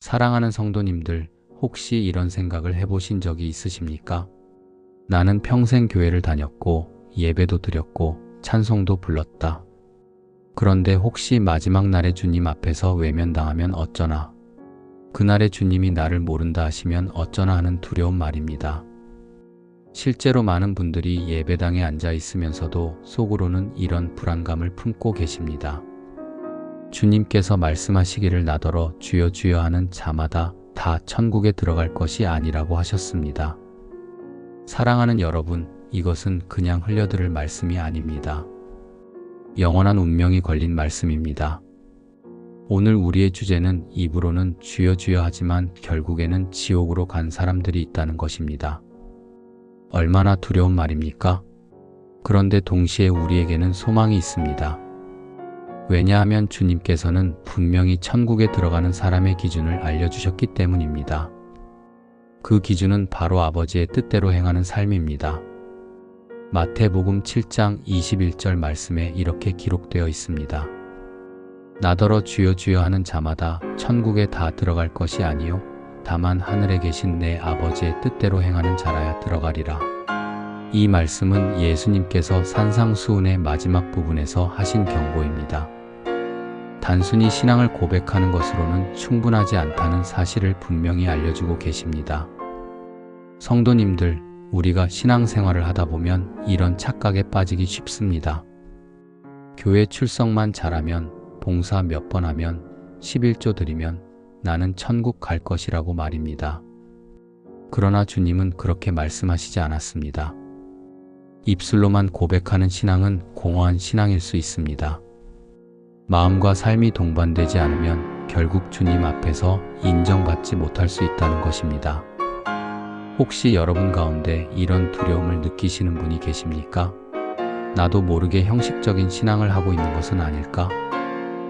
사랑하는 성도님들, 혹시 이런 생각을 해보신 적이 있으십니까? 나는 평생 교회를 다녔고, 예배도 드렸고, 찬송도 불렀다. 그런데 혹시 마지막 날에 주님 앞에서 외면당하면 어쩌나? 그날에 주님이 나를 모른다 하시면 어쩌나 하는 두려운 말입니다. 실제로 많은 분들이 예배당에 앉아 있으면서도 속으로는 이런 불안감을 품고 계십니다. 주님께서 말씀하시기를 나더러 주여 주여 하는 자마다 다 천국에 들어갈 것이 아니라고 하셨습니다. 사랑하는 여러분, 이것은 그냥 흘려들을 말씀이 아닙니다. 영원한 운명이 걸린 말씀입니다. 오늘 우리의 주제는 입으로는 주여 주여 하지만 결국에는 지옥으로 간 사람들이 있다는 것입니다. 얼마나 두려운 말입니까? 그런데 동시에 우리에게는 소망이 있습니다. 왜냐하면 주님께서는 분명히 천국에 들어가는 사람의 기준을 알려주셨기 때문입니다. 그 기준은 바로 아버지의 뜻대로 행하는 삶입니다. 마태복음 7장 21절 말씀에 이렇게 기록되어 있습니다. 나더러 주여 주여 하는 자마다 천국에 다 들어갈 것이 아니요 다만 하늘에 계신 내 아버지의 뜻대로 행하는 자라야 들어가리라. 이 말씀은 예수님께서 산상수훈의 마지막 부분에서 하신 경고입니다. 단순히 신앙을 고백하는 것으로는 충분하지 않다는 사실을 분명히 알려주고 계십니다. 성도님들, 우리가 신앙생활을 하다 보면 이런 착각에 빠지기 쉽습니다. 교회 출석만 잘하면, 봉사 몇 번 하면, 11조 드리면 나는 천국 갈 것이라고 말입니다. 그러나 주님은 그렇게 말씀하시지 않았습니다. 입술로만 고백하는 신앙은 공허한 신앙일 수 있습니다. 마음과 삶이 동반되지 않으면 결국 주님 앞에서 인정받지 못할 수 있다는 것입니다. 혹시 여러분 가운데 이런 두려움을 느끼시는 분이 계십니까? 나도 모르게 형식적인 신앙을 하고 있는 것은 아닐까?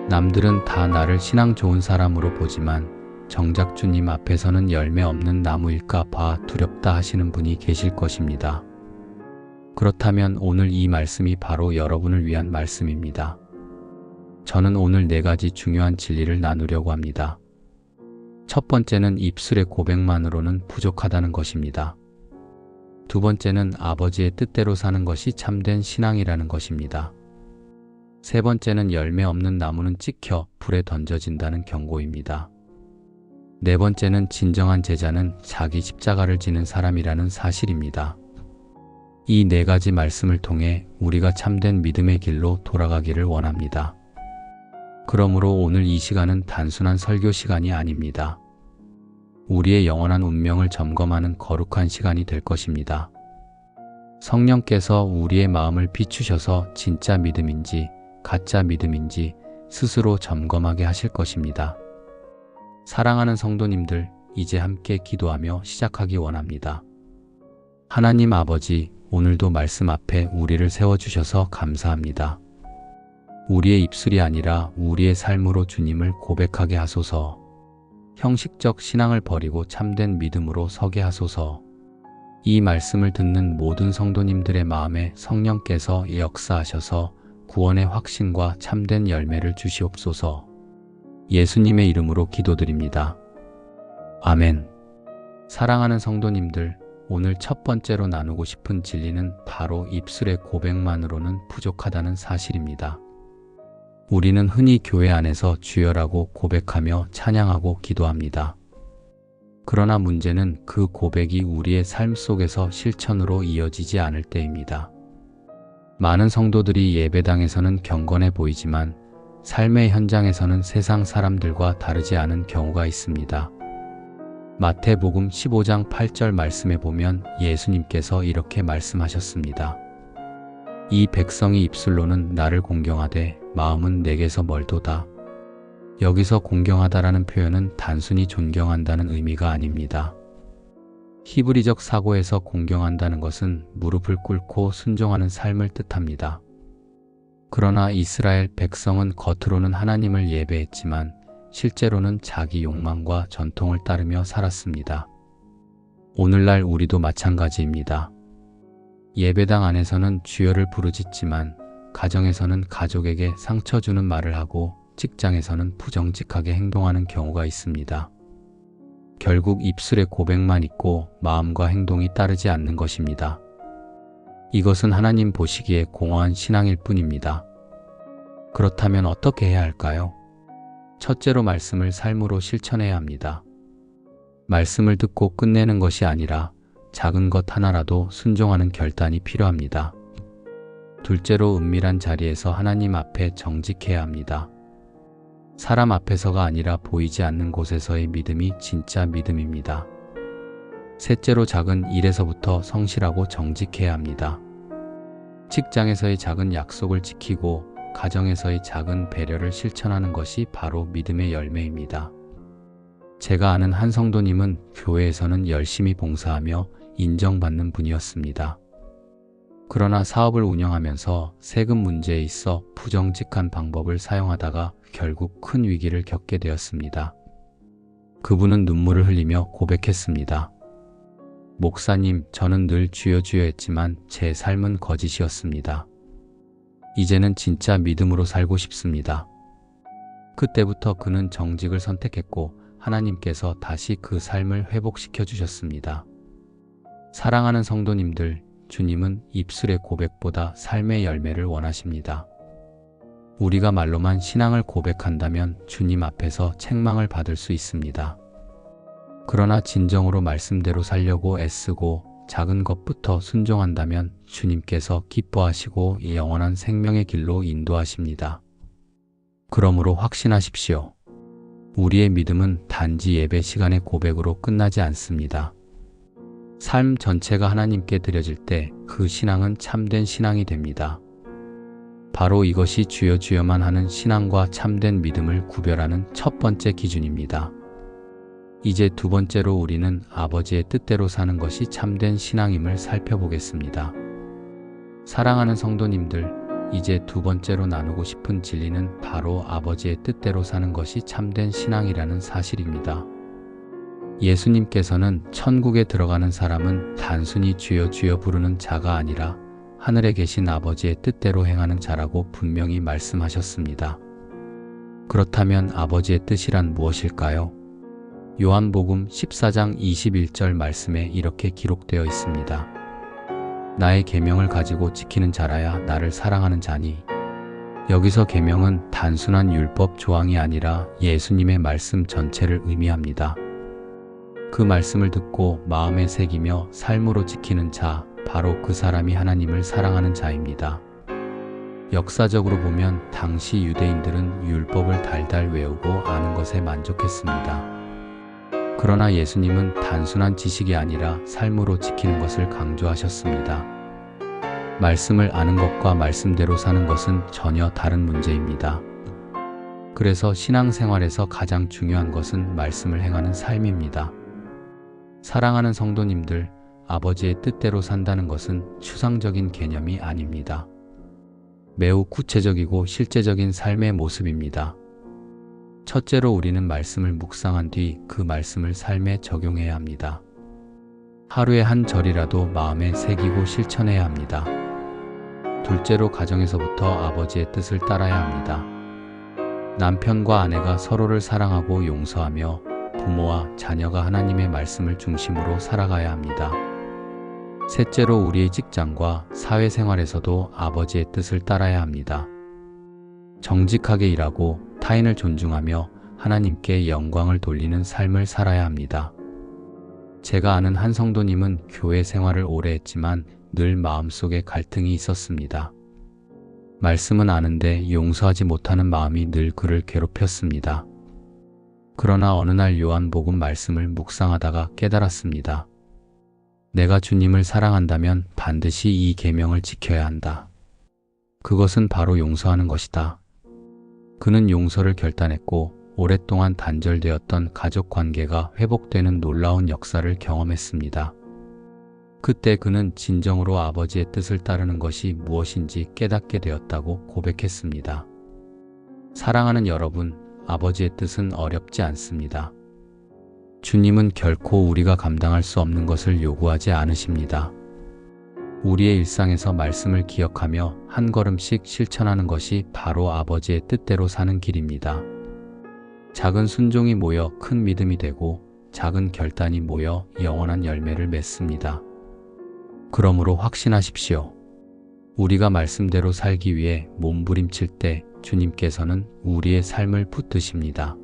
남들은 다 나를 신앙 좋은 사람으로 보지만 정작 주님 앞에서는 열매 없는 나무일까 봐 두렵다 하시는 분이 계실 것입니다. 그렇다면 오늘 이 말씀이 바로 여러분을 위한 말씀입니다. 저는 오늘 4가지 중요한 진리를 나누려고 합니다. 첫 번째는 입술의 고백만으로는 부족하다는 것입니다. 두 번째는 아버지의 뜻대로 사는 것이 참된 신앙이라는 것입니다. 세 번째는 열매 없는 나무는 찍혀 불에 던져진다는 경고입니다. 네 번째는 진정한 제자는 자기 십자가를 지는 사람이라는 사실입니다. 이 4가지 말씀을 통해 우리가 참된 믿음의 길로 돌아가기를 원합니다. 그러므로 오늘 이 시간은 단순한 설교 시간이 아닙니다. 우리의 영원한 운명을 점검하는 거룩한 시간이 될 것입니다. 성령께서 우리의 마음을 비추셔서 진짜 믿음인지 가짜 믿음인지 스스로 점검하게 하실 것입니다. 사랑하는 성도님들, 이제 함께 기도하며 시작하기 원합니다. 하나님 아버지, 오늘도 말씀 앞에 우리를 세워주셔서 감사합니다. 우리의 입술이 아니라 우리의 삶으로 주님을 고백하게 하소서. 형식적 신앙을 버리고 참된 믿음으로 서게 하소서. 이 말씀을 듣는 모든 성도님들의 마음에 성령께서 역사하셔서 구원의 확신과 참된 열매를 주시옵소서. 예수님의 이름으로 기도드립니다. 아멘. 사랑하는 성도님들, 오늘 첫 번째로 나누고 싶은 진리는 바로 입술의 고백만으로는 부족하다는 사실입니다. 우리는 흔히 교회 안에서 주여라고 고백하며 찬양하고 기도합니다. 그러나 문제는 그 고백이 우리의 삶 속에서 실천으로 이어지지 않을 때입니다. 많은 성도들이 예배당에서는 경건해 보이지만 삶의 현장에서는 세상 사람들과 다르지 않은 경우가 있습니다. 마태복음 15장 8절 말씀에 보면 예수님께서 이렇게 말씀하셨습니다. 이 백성이 입술로는 나를 공경하되 마음은 내게서 멀도다. 여기서 공경하다라는 표현은 단순히 존경한다는 의미가 아닙니다. 히브리적 사고에서 공경한다는 것은 무릎을 꿇고 순종하는 삶을 뜻합니다. 그러나 이스라엘 백성은 겉으로는 하나님을 예배했지만 실제로는 자기 욕망과 전통을 따르며 살았습니다. 오늘날 우리도 마찬가지입니다. 예배당 안에서는 주여를 부르짖지만 가정에서는 가족에게 상처 주는 말을 하고 직장에서는 부정직하게 행동하는 경우가 있습니다. 결국 입술에 고백만 있고 마음과 행동이 따르지 않는 것입니다. 이것은 하나님 보시기에 공허한 신앙일 뿐입니다. 그렇다면 어떻게 해야 할까요? 첫째로 말씀을 삶으로 실천해야 합니다. 말씀을 듣고 끝내는 것이 아니라 작은 것 하나라도 순종하는 결단이 필요합니다. 둘째로 은밀한 자리에서 하나님 앞에 정직해야 합니다. 사람 앞에서가 아니라 보이지 않는 곳에서의 믿음이 진짜 믿음입니다. 셋째로 작은 일에서부터 성실하고 정직해야 합니다. 직장에서의 작은 약속을 지키고 가정에서의 작은 배려를 실천하는 것이 바로 믿음의 열매입니다. 제가 아는 한 성도님은 교회에서는 열심히 봉사하며 인정받는 분이었습니다. 그러나 사업을 운영하면서 세금 문제에 있어 부정직한 방법을 사용하다가 결국 큰 위기를 겪게 되었습니다. 그분은 눈물을 흘리며 고백했습니다. 목사님, 저는 늘 주여 주여 했지만 제 삶은 거짓이었습니다. 이제는 진짜 믿음으로 살고 싶습니다. 그때부터 그는 정직을 선택했고 하나님께서 다시 그 삶을 회복시켜 주셨습니다. 사랑하는 성도님들, 주님은 입술의 고백보다 삶의 열매를 원하십니다. 우리가 말로만 신앙을 고백한다면 주님 앞에서 책망을 받을 수 있습니다. 그러나 진정으로 말씀대로 살려고 애쓰고 작은 것부터 순종한다면 주님께서 기뻐하시고 영원한 생명의 길로 인도하십니다. 그러므로 확신하십시오. 우리의 믿음은 단지 예배 시간의 고백으로 끝나지 않습니다. 삶 전체가 하나님께 드려질 때 그 신앙은 참된 신앙이 됩니다. 바로 이것이 주여 주여만 하는 신앙과 참된 믿음을 구별하는 첫 번째 기준입니다. 이제 두 번째로 우리는 아버지의 뜻대로 사는 것이 참된 신앙임을 살펴보겠습니다. 사랑하는 성도님들, 이제 두 번째로 나누고 싶은 진리는 바로 아버지의 뜻대로 사는 것이 참된 신앙이라는 사실입니다. 예수님께서는 천국에 들어가는 사람은 단순히 주여 주여 부르는 자가 아니라 하늘에 계신 아버지의 뜻대로 행하는 자라고 분명히 말씀하셨습니다. 그렇다면 아버지의 뜻이란 무엇일까요? 요한복음 14장 21절 말씀에 이렇게 기록되어 있습니다. 나의 계명을 가지고 지키는 자라야 나를 사랑하는 자니. 여기서 계명은 단순한 율법 조항이 아니라 예수님의 말씀 전체를 의미합니다. 그 말씀을 듣고 마음에 새기며 삶으로 지키는 자, 바로 그 사람이 하나님을 사랑하는 자입니다. 역사적으로 보면 당시 유대인들은 율법을 달달 외우고 아는 것에 만족했습니다. 그러나 예수님은 단순한 지식이 아니라 삶으로 지키는 것을 강조하셨습니다. 말씀을 아는 것과 말씀대로 사는 것은 전혀 다른 문제입니다. 그래서 신앙생활에서 가장 중요한 것은 말씀을 행하는 삶입니다. 사랑하는 성도님들, 아버지의 뜻대로 산다는 것은 추상적인 개념이 아닙니다. 매우 구체적이고 실제적인 삶의 모습입니다. 첫째로 우리는 말씀을 묵상한 뒤 그 말씀을 삶에 적용해야 합니다. 하루에 한 절이라도 마음에 새기고 실천해야 합니다. 둘째로 가정에서부터 아버지의 뜻을 따라야 합니다. 남편과 아내가 서로를 사랑하고 용서하며 부모와 자녀가 하나님의 말씀을 중심으로 살아가야 합니다. 셋째로 우리의 직장과 사회생활에서도 아버지의 뜻을 따라야 합니다. 정직하게 일하고 타인을 존중하며 하나님께 영광을 돌리는 삶을 살아야 합니다. 제가 아는 한 성도님은 교회 생활을 오래 했지만 늘 마음속에 갈등이 있었습니다. 말씀은 아는데 용서하지 못하는 마음이 늘 그를 괴롭혔습니다. 그러나 어느 날 요한복음 말씀을 묵상하다가 깨달았습니다. 내가 주님을 사랑한다면 반드시 이 계명을 지켜야 한다. 그것은 바로 용서하는 것이다. 그는 용서를 결단했고 오랫동안 단절되었던 가족 관계가 회복되는 놀라운 역사를 경험했습니다. 그때 그는 진정으로 아버지의 뜻을 따르는 것이 무엇인지 깨닫게 되었다고 고백했습니다. 사랑하는 여러분, 아버지의 뜻은 어렵지 않습니다. 주님은 결코 우리가 감당할 수 없는 것을 요구하지 않으십니다. 우리의 일상에서 말씀을 기억하며 한 걸음씩 실천하는 것이 바로 아버지의 뜻대로 사는 길입니다. 작은 순종이 모여 큰 믿음이 되고 작은 결단이 모여 영원한 열매를 맺습니다. 그러므로 확신하십시오. 우리가 말씀대로 살기 위해 몸부림칠 때 주님께서는 우리의 삶을 붙드십니다.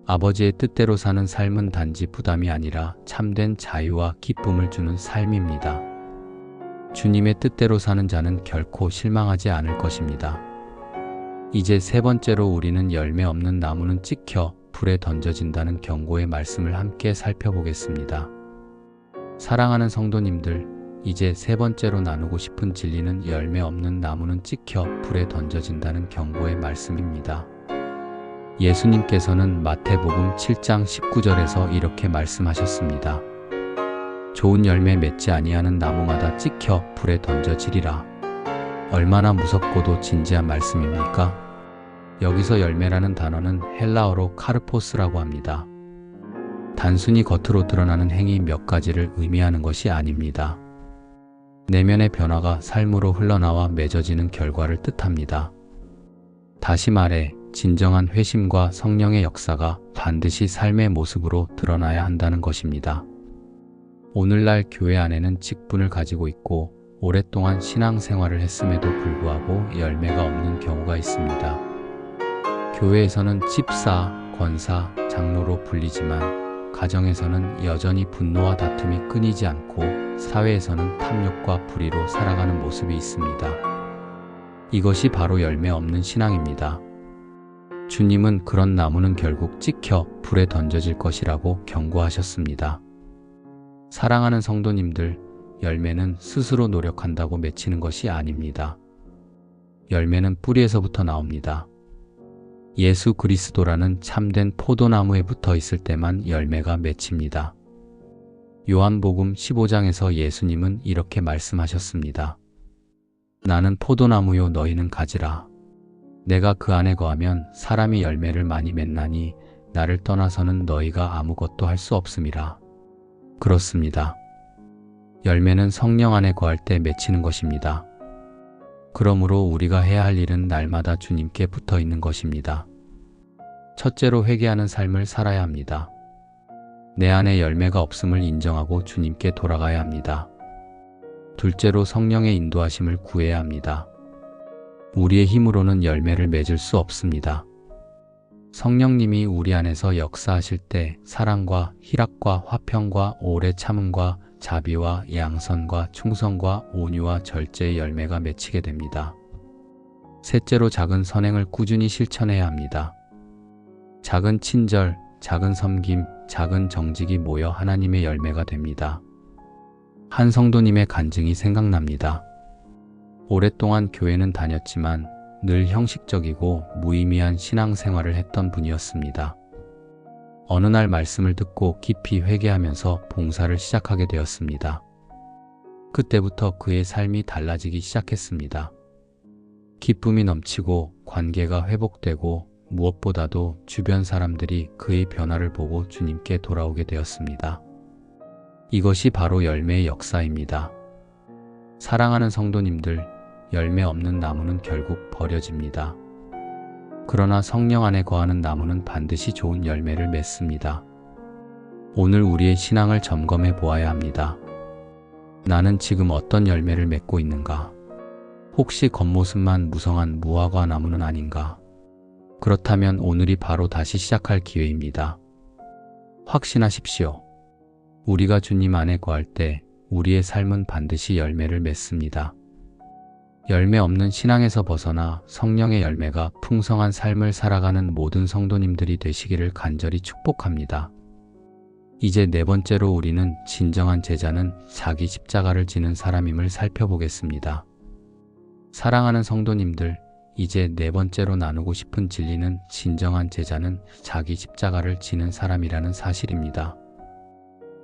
아버지의 뜻대로 사는 삶은 단지 부담이 아니라 참된 자유와 기쁨을 주는 삶입니다. 주님의 뜻대로 사는 자는 결코 실망하지 않을 것입니다. 이제 세 번째로 우리는 열매 없는 나무는 찍혀 불에 던져진다는 경고의 말씀을 함께 살펴보겠습니다. 사랑하는 성도님들, 이제 세 번째로 나누고 싶은 진리는 열매 없는 나무는 찍혀 불에 던져진다는 경고의 말씀입니다. 예수님께서는 마태복음 7장 19절에서 이렇게 말씀하셨습니다. 좋은 열매 맺지 아니하는 나무마다 찍혀 불에 던져지리라. 얼마나 무섭고도 진지한 말씀입니까? 여기서 열매라는 단어는 헬라어로 카르포스라고 합니다. 단순히 겉으로 드러나는 행위 몇 가지를 의미하는 것이 아닙니다. 내면의 변화가 삶으로 흘러나와 맺어지는 결과를 뜻합니다. 다시 말해 진정한 회심과 성령의 역사가 반드시 삶의 모습으로 드러나야 한다는 것입니다. 오늘날 교회 안에는 직분을 가지고 있고 오랫동안 신앙생활을 했음에도 불구하고 열매가 없는 경우가 있습니다. 교회에서는 집사, 권사, 장로로 불리지만 가정에서는 여전히 분노와 다툼이 끊이지 않고 사회에서는 탐욕과 불의로 살아가는 모습이 있습니다. 이것이 바로 열매 없는 신앙입니다. 주님은 그런 나무는 결국 찍혀 불에 던져질 것이라고 경고하셨습니다. 사랑하는 성도님들, 열매는 스스로 노력한다고 맺히는 것이 아닙니다. 열매는 뿌리에서부터 나옵니다. 예수 그리스도라는 참된 포도나무에 붙어 있을 때만 열매가 맺힙니다. 요한복음 15장에서 예수님은 이렇게 말씀하셨습니다. 나는 포도나무요 너희는 가지라. 내가 그 안에 거하면 사람이 열매를 많이 맺나니 나를 떠나서는 너희가 아무것도 할 수 없음이라. 그렇습니다. 열매는 성령 안에 거할 때 맺히는 것입니다. 그러므로 우리가 해야 할 일은 날마다 주님께 붙어 있는 것입니다. 첫째로 회개하는 삶을 살아야 합니다. 내 안에 열매가 없음을 인정하고 주님께 돌아가야 합니다. 둘째로 성령의 인도하심을 구해야 합니다. 우리의 힘으로는 열매를 맺을 수 없습니다. 성령님이 우리 안에서 역사하실 때 사랑과 희락과 화평과 오래 참음과 자비와 양선과 충성과 온유와 절제의 열매가 맺히게 됩니다. 셋째로 작은 선행을 꾸준히 실천해야 합니다. 작은 친절, 작은 섬김, 작은 정직이 모여 하나님의 열매가 됩니다. 한 성도님의 간증이 생각납니다. 오랫동안 교회는 다녔지만 늘 형식적이고 무의미한 신앙생활을 했던 분이었습니다. 어느 날 말씀을 듣고 깊이 회개하면서 봉사를 시작하게 되었습니다. 그때부터 그의 삶이 달라지기 시작했습니다. 기쁨이 넘치고 관계가 회복되고 무엇보다도 주변 사람들이 그의 변화를 보고 주님께 돌아오게 되었습니다. 이것이 바로 열매의 역사입니다. 사랑하는 성도님들, 열매 없는 나무는 결국 버려집니다. 그러나 성령 안에 거하는 나무는 반드시 좋은 열매를 맺습니다. 오늘 우리의 신앙을 점검해 보아야 합니다. 나는 지금 어떤 열매를 맺고 있는가? 혹시 겉모습만 무성한 무화과 나무는 아닌가? 그렇다면 오늘이 바로 다시 시작할 기회입니다. 확신하십시오. 우리가 주님 안에 거할 때 우리의 삶은 반드시 열매를 맺습니다. 열매 없는 신앙에서 벗어나 성령의 열매가 풍성한 삶을 살아가는 모든 성도님들이 되시기를 간절히 축복합니다. 이제 네 번째로 우리는 진정한 제자는 자기 십자가를 지는 사람임을 살펴보겠습니다. 사랑하는 성도님들, 이제 네 번째로 나누고 싶은 진리는 진정한 제자는 자기 십자가를 지는 사람이라는 사실입니다.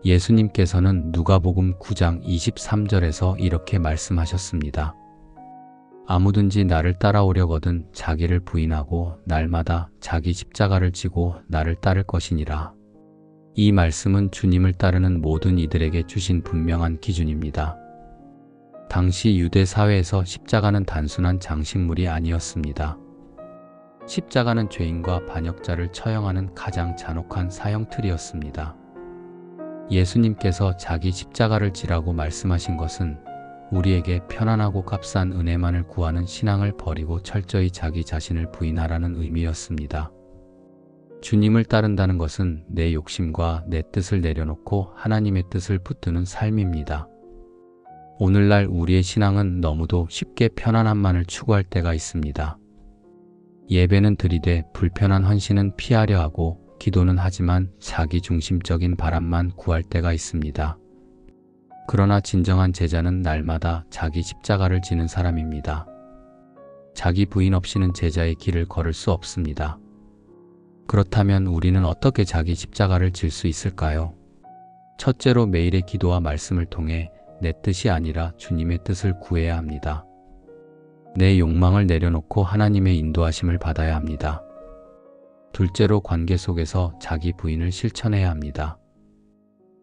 예수님께서는 누가복음 9장 23절에서 이렇게 말씀하셨습니다. 아무든지 나를 따라오려거든 자기를 부인하고 날마다 자기 십자가를 지고 나를 따를 것이니라. 이 말씀은 주님을 따르는 모든 이들에게 주신 분명한 기준입니다. 당시 유대 사회에서 십자가는 단순한 장식물이 아니었습니다. 십자가는 죄인과 반역자를 처형하는 가장 잔혹한 사형틀이었습니다. 예수님께서 자기 십자가를 지라고 말씀하신 것은 우리에게 편안하고 값싼 은혜만을 구하는 신앙을 버리고 철저히 자기 자신을 부인하라는 의미였습니다. 주님을 따른다는 것은 내 욕심과 내 뜻을 내려놓고 하나님의 뜻을 붙드는 삶입니다. 오늘날 우리의 신앙은 너무도 쉽게 편안함만을 추구할 때가 있습니다. 예배는 드리되 불편한 헌신은 피하려 하고 기도는 하지만 자기 중심적인 바람만 구할 때가 있습니다. 그러나 진정한 제자는 날마다 자기 십자가를 지는 사람입니다. 자기 부인 없이는 제자의 길을 걸을 수 없습니다. 그렇다면 우리는 어떻게 자기 십자가를 질 수 있을까요? 첫째로 매일의 기도와 말씀을 통해 내 뜻이 아니라 주님의 뜻을 구해야 합니다. 내 욕망을 내려놓고 하나님의 인도하심을 받아야 합니다. 둘째로 관계 속에서 자기 부인을 실천해야 합니다.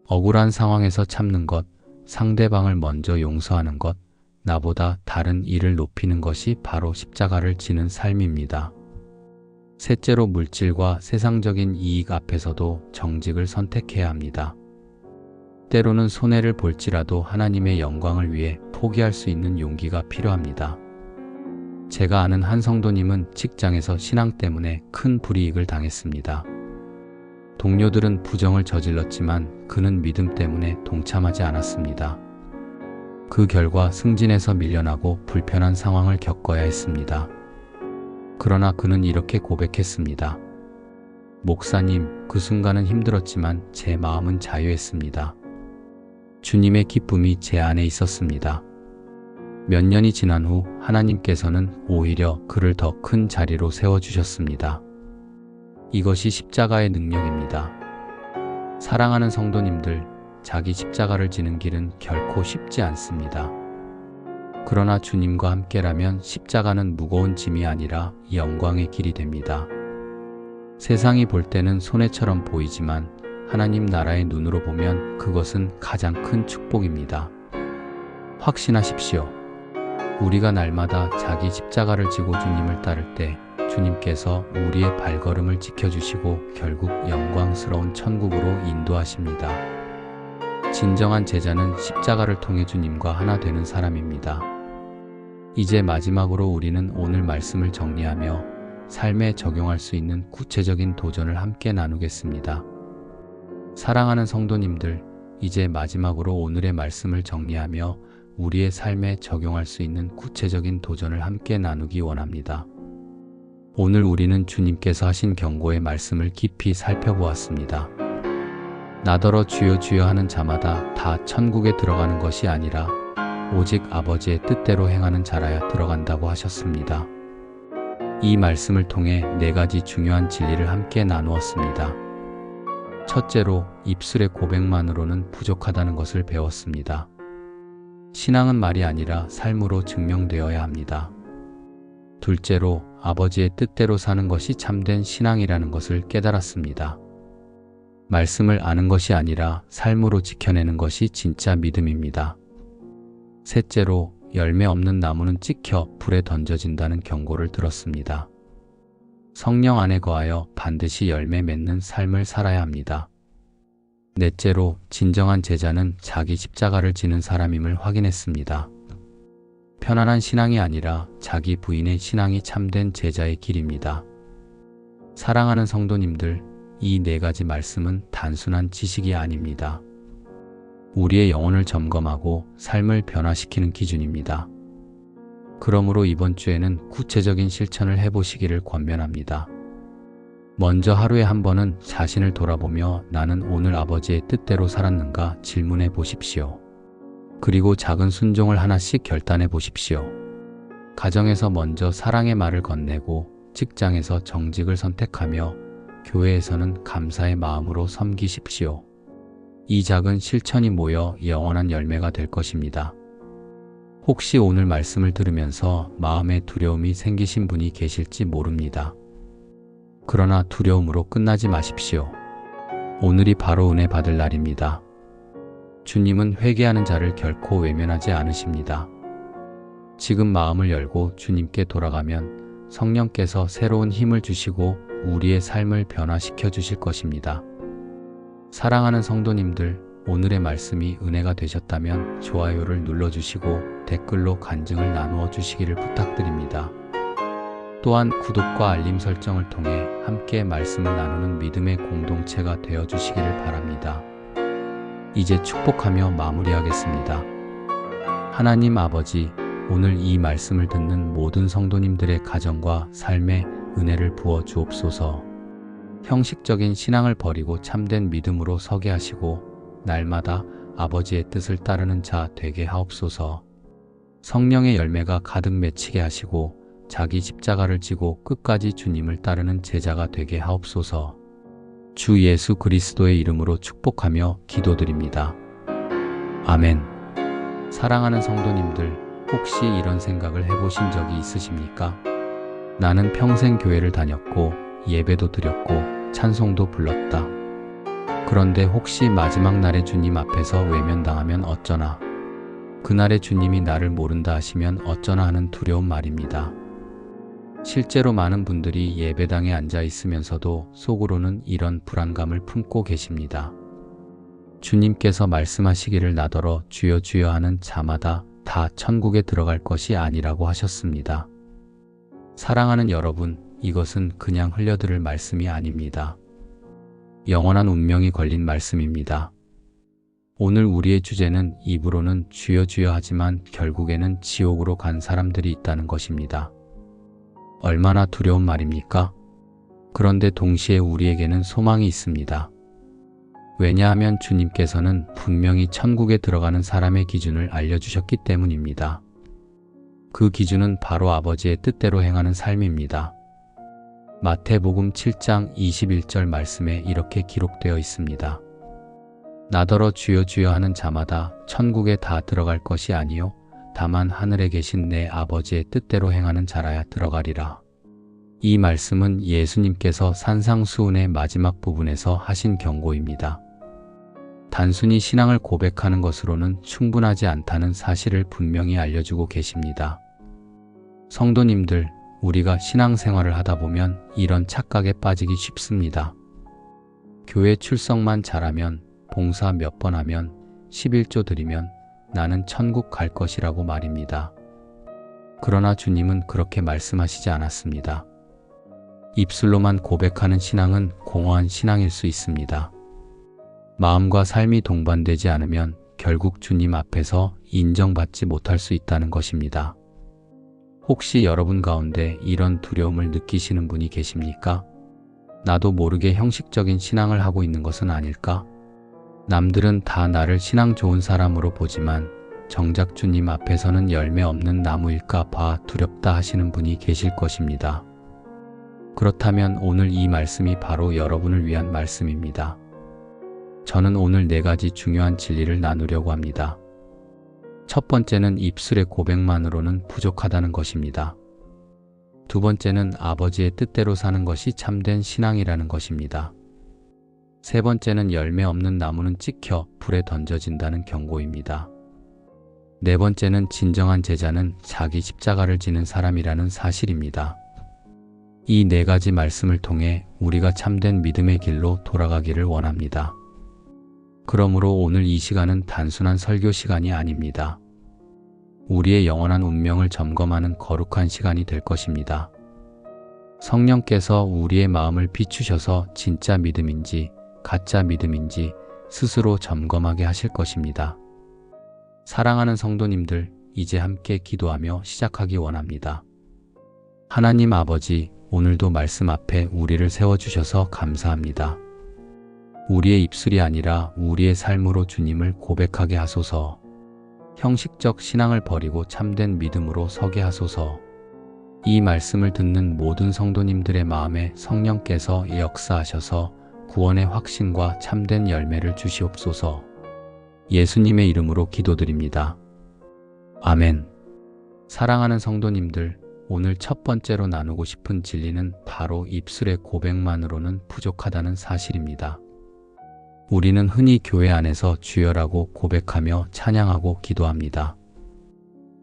억울한 상황에서 참는 것, 상대방을 먼저 용서하는 것, 나보다 다른 이를 높이는 것이 바로 십자가를 지는 삶입니다. 셋째로 물질과 세상적인 이익 앞에서도 정직을 선택해야 합니다. 때로는 손해를 볼지라도 하나님의 영광을 위해 포기할 수 있는 용기가 필요합니다. 제가 아는 한 성도님은 직장에서 신앙 때문에 큰 불이익을 당했습니다. 동료들은 부정을 저질렀지만 그는 믿음 때문에 동참하지 않았습니다. 그 결과 승진에서 밀려나고 불편한 상황을 겪어야 했습니다. 그러나 그는 이렇게 고백했습니다. 목사님, 그 순간은 힘들었지만 제 마음은 자유했습니다. 주님의 기쁨이 제 안에 있었습니다. 몇 년이 지난 후 하나님께서는 오히려 그를 더 큰 자리로 세워주셨습니다. 이것이 십자가의 능력입니다. 사랑하는 성도님들, 자기 십자가를 지는 길은 결코 쉽지 않습니다. 그러나 주님과 함께라면 십자가는 무거운 짐이 아니라 영광의 길이 됩니다. 세상이 볼 때는 손해처럼 보이지만 하나님 나라의 눈으로 보면 그것은 가장 큰 축복입니다. 확신하십시오. 우리가 날마다 자기 십자가를 지고 주님을 따를 때 주님께서 우리의 발걸음을 지켜주시고 결국 영광스러운 천국으로 인도하십니다. 진정한 제자는 십자가를 통해 주님과 하나 되는 사람입니다. 이제 마지막으로 우리는 오늘 말씀을 정리하며 삶에 적용할 수 있는 구체적인 도전을 함께 나누겠습니다. 사랑하는 성도님들, 이제 마지막으로 오늘의 말씀을 정리하며 우리의 삶에 적용할 수 있는 구체적인 도전을 함께 나누기 원합니다. 오늘 우리는 주님께서 하신 경고의 말씀을 깊이 살펴보았습니다. 나더러 주여 주여 하는 자마다 다 천국에 들어가는 것이 아니라 오직 아버지의 뜻대로 행하는 자라야 들어간다고 하셨습니다. 이 말씀을 통해 4가지 중요한 진리를 함께 나누었습니다. 첫째로, 입술의 고백만으로는 부족하다는 것을 배웠습니다. 신앙은 말이 아니라 삶으로 증명되어야 합니다. 둘째로, 아버지의 뜻대로 사는 것이 참된 신앙이라는 것을 깨달았습니다. 말씀을 아는 것이 아니라 삶으로 지켜내는 것이 진짜 믿음입니다. 셋째로, 열매 없는 나무는 찍혀 불에 던져진다는 경고를 들었습니다. 성령 안에 거하여 반드시 열매 맺는 삶을 살아야 합니다. 넷째로, 진정한 제자는 자기 십자가를 지는 사람임을 확인했습니다. 편안한 신앙이 아니라 자기 부인의 신앙이 참된 제자의 길입니다. 사랑하는 성도님들, 이 4가지 말씀은 단순한 지식이 아닙니다. 우리의 영혼을 점검하고 삶을 변화시키는 기준입니다. 그러므로 이번 주에는 구체적인 실천을 해보시기를 권면합니다. 먼저 하루에 한 번은 자신을 돌아보며 나는 오늘 아버지의 뜻대로 살았는가 질문해 보십시오. 그리고 작은 순종을 하나씩 결단해 보십시오. 가정에서 먼저 사랑의 말을 건네고 직장에서 정직을 선택하며 교회에서는 감사의 마음으로 섬기십시오. 이 작은 실천이 모여 영원한 열매가 될 것입니다. 혹시 오늘 말씀을 들으면서 마음에 두려움이 생기신 분이 계실지 모릅니다. 그러나 두려움으로 끝나지 마십시오. 오늘이 바로 은혜 받을 날입니다. 주님은 회개하는 자를 결코 외면하지 않으십니다. 지금 마음을 열고 주님께 돌아가면 성령께서 새로운 힘을 주시고 우리의 삶을 변화시켜 주실 것입니다. 사랑하는 성도님들, 오늘의 말씀이 은혜가 되셨다면 좋아요를 눌러주시고 댓글로 간증을 나누어 주시기를 부탁드립니다. 또한 구독과 알림 설정을 통해 함께 말씀을 나누는 믿음의 공동체가 되어 주시기를 바랍니다. 이제 축복하며 마무리하겠습니다. 하나님 아버지, 오늘 이 말씀을 듣는 모든 성도님들의 가정과 삶에 은혜를 부어 주옵소서. 형식적인 신앙을 버리고 참된 믿음으로 서게 하시고 날마다 아버지의 뜻을 따르는 자 되게 하옵소서. 성령의 열매가 가득 맺히게 하시고 자기 십자가를 지고 끝까지 주님을 따르는 제자가 되게 하옵소서. 주 예수 그리스도의 이름으로 축복하며 기도드립니다. 아멘. 사랑하는 성도님들, 혹시 이런 생각을 해보신 적이 있으십니까? 나는 평생 교회를 다녔고 예배도 드렸고 찬송도 불렀다. 그런데 혹시 마지막 날에 주님 앞에서 외면당하면 어쩌나? 그날에 주님이 나를 모른다 하시면 어쩌나 하는 두려운 말입니다. 실제로 많은 분들이 예배당에 앉아 있으면서도 속으로는 이런 불안감을 품고 계십니다. 주님께서 말씀하시기를 나더러 주여 주여 하는 자마다 다 천국에 들어갈 것이 아니라고 하셨습니다. 사랑하는 여러분, 이것은 그냥 흘려들을 말씀이 아닙니다. 영원한 운명이 걸린 말씀입니다. 오늘 우리의 주제는 입으로는 주여 주여 하지만 결국에는 지옥으로 간 사람들이 있다는 것입니다. 얼마나 두려운 말입니까? 그런데 동시에 우리에게는 소망이 있습니다. 왜냐하면 주님께서는 분명히 천국에 들어가는 사람의 기준을 알려주셨기 때문입니다. 그 기준은 바로 아버지의 뜻대로 행하는 삶입니다. 마태복음 7장 21절 말씀에 이렇게 기록되어 있습니다. 나더러 주여 주여 하는 자마다 천국에 다 들어갈 것이 아니요 다만 하늘에 계신 내 아버지의 뜻대로 행하는 자라야 들어가리라. 이 말씀은 예수님께서 산상수훈의 마지막 부분에서 하신 경고입니다. 단순히 신앙을 고백하는 것으로는 충분하지 않다는 사실을 분명히 알려주고 계십니다. 성도님들, 우리가 신앙생활을 하다 보면 이런 착각에 빠지기 쉽습니다. 교회 출석만 잘하면, 봉사 몇 번 하면, 11조 드리면 나는 천국 갈 것이라고 말입니다. 그러나 주님은 그렇게 말씀하시지 않았습니다. 입술로만 고백하는 신앙은 공허한 신앙일 수 있습니다. 마음과 삶이 동반되지 않으면 결국 주님 앞에서 인정받지 못할 수 있다는 것입니다. 혹시 여러분 가운데 이런 두려움을 느끼시는 분이 계십니까? 나도 모르게 형식적인 신앙을 하고 있는 것은 아닐까? 남들은 다 나를 신앙 좋은 사람으로 보지만 정작 주님 앞에서는 열매 없는 나무일까 봐 두렵다 하시는 분이 계실 것입니다. 그렇다면 오늘 이 말씀이 바로 여러분을 위한 말씀입니다. 저는 오늘 4가지 중요한 진리를 나누려고 합니다. 첫 번째는 입술의 고백만으로는 부족하다는 것입니다. 두 번째는 아버지의 뜻대로 사는 것이 참된 신앙이라는 것입니다. 세 번째는 열매 없는 나무는 찍혀 불에 던져진다는 경고입니다. 네 번째는 진정한 제자는 자기 십자가를 지는 사람이라는 사실입니다. 이 4가지 말씀을 통해 우리가 참된 믿음의 길로 돌아가기를 원합니다. 그러므로 오늘 이 시간은 단순한 설교 시간이 아닙니다. 우리의 영원한 운명을 점검하는 거룩한 시간이 될 것입니다. 성령께서 우리의 마음을 비추셔서 진짜 믿음인지 가짜 믿음인지 스스로 점검하게 하실 것입니다. 사랑하는 성도님들, 이제 함께 기도하며 시작하기 원합니다. 하나님 아버지, 오늘도 말씀 앞에 우리를 세워주셔서 감사합니다. 우리의 입술이 아니라 우리의 삶으로 주님을 고백하게 하소서. 형식적 신앙을 버리고 참된 믿음으로 서게 하소서. 이 말씀을 듣는 모든 성도님들의 마음에 성령께서 역사하셔서 구원의 확신과 참된 열매를 주시옵소서. 예수님의 이름으로 기도드립니다. 아멘. 사랑하는 성도님들, 오늘 첫 번째로 나누고 싶은 진리는 바로 입술의 고백만으로는 부족하다는 사실입니다. 우리는 흔히 교회 안에서 주여라고 고백하며 찬양하고 기도합니다.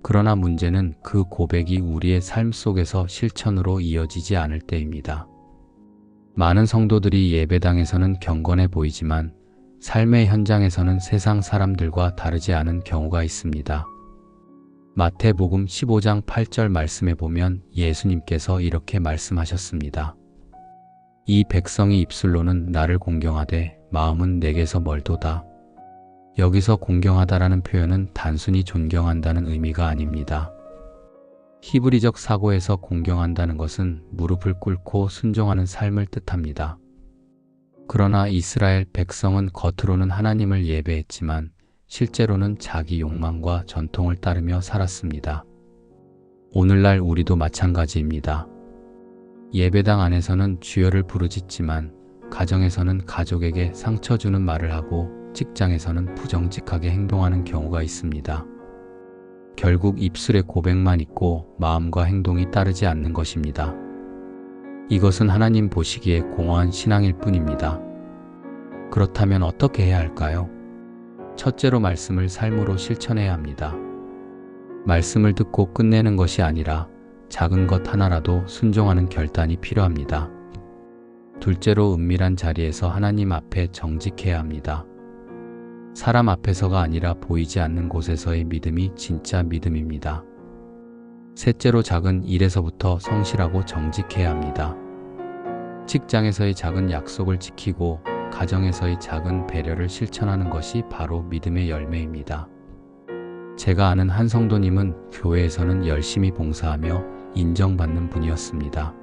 그러나 문제는 그 고백이 우리의 삶 속에서 실천으로 이어지지 않을 때입니다. 많은 성도들이 예배당에서는 경건해 보이지만 삶의 현장에서는 세상 사람들과 다르지 않은 경우가 있습니다. 마태복음 15장 8절 말씀에 보면 예수님께서 이렇게 말씀하셨습니다. 이 백성이 입술로는 나를 공경하되 마음은 내게서 멀도다. 여기서 공경하다라는 표현은 단순히 존경한다는 의미가 아닙니다. 히브리적 사고에서 공경한다는 것은 무릎을 꿇고 순종하는 삶을 뜻합니다. 그러나 이스라엘 백성은 겉으로는 하나님을 예배했지만 실제로는 자기 욕망과 전통을 따르며 살았습니다. 오늘날 우리도 마찬가지입니다. 예배당 안에서는 주여를 부르짖지만 가정에서는 가족에게 상처 주는 말을 하고 직장에서는 부정직하게 행동하는 경우가 있습니다. 결국 입술의 고백만 있고 마음과 행동이 따르지 않는 것입니다. 이것은 하나님 보시기에 공허한 신앙일 뿐입니다. 그렇다면 어떻게 해야 할까요? 첫째로 말씀을 삶으로 실천해야 합니다. 말씀을 듣고 끝내는 것이 아니라 작은 것 하나라도 순종하는 결단이 필요합니다. 둘째로 은밀한 자리에서 하나님 앞에 정직해야 합니다. 사람 앞에서가 아니라 보이지 않는 곳에서의 믿음이 진짜 믿음입니다. 셋째로 작은 일에서부터 성실하고 정직해야 합니다. 직장에서의 작은 약속을 지키고 가정에서의 작은 배려를 실천하는 것이 바로 믿음의 열매입니다. 제가 아는 한 성도님은 교회에서는 열심히 봉사하며 인정받는 분이었습니다.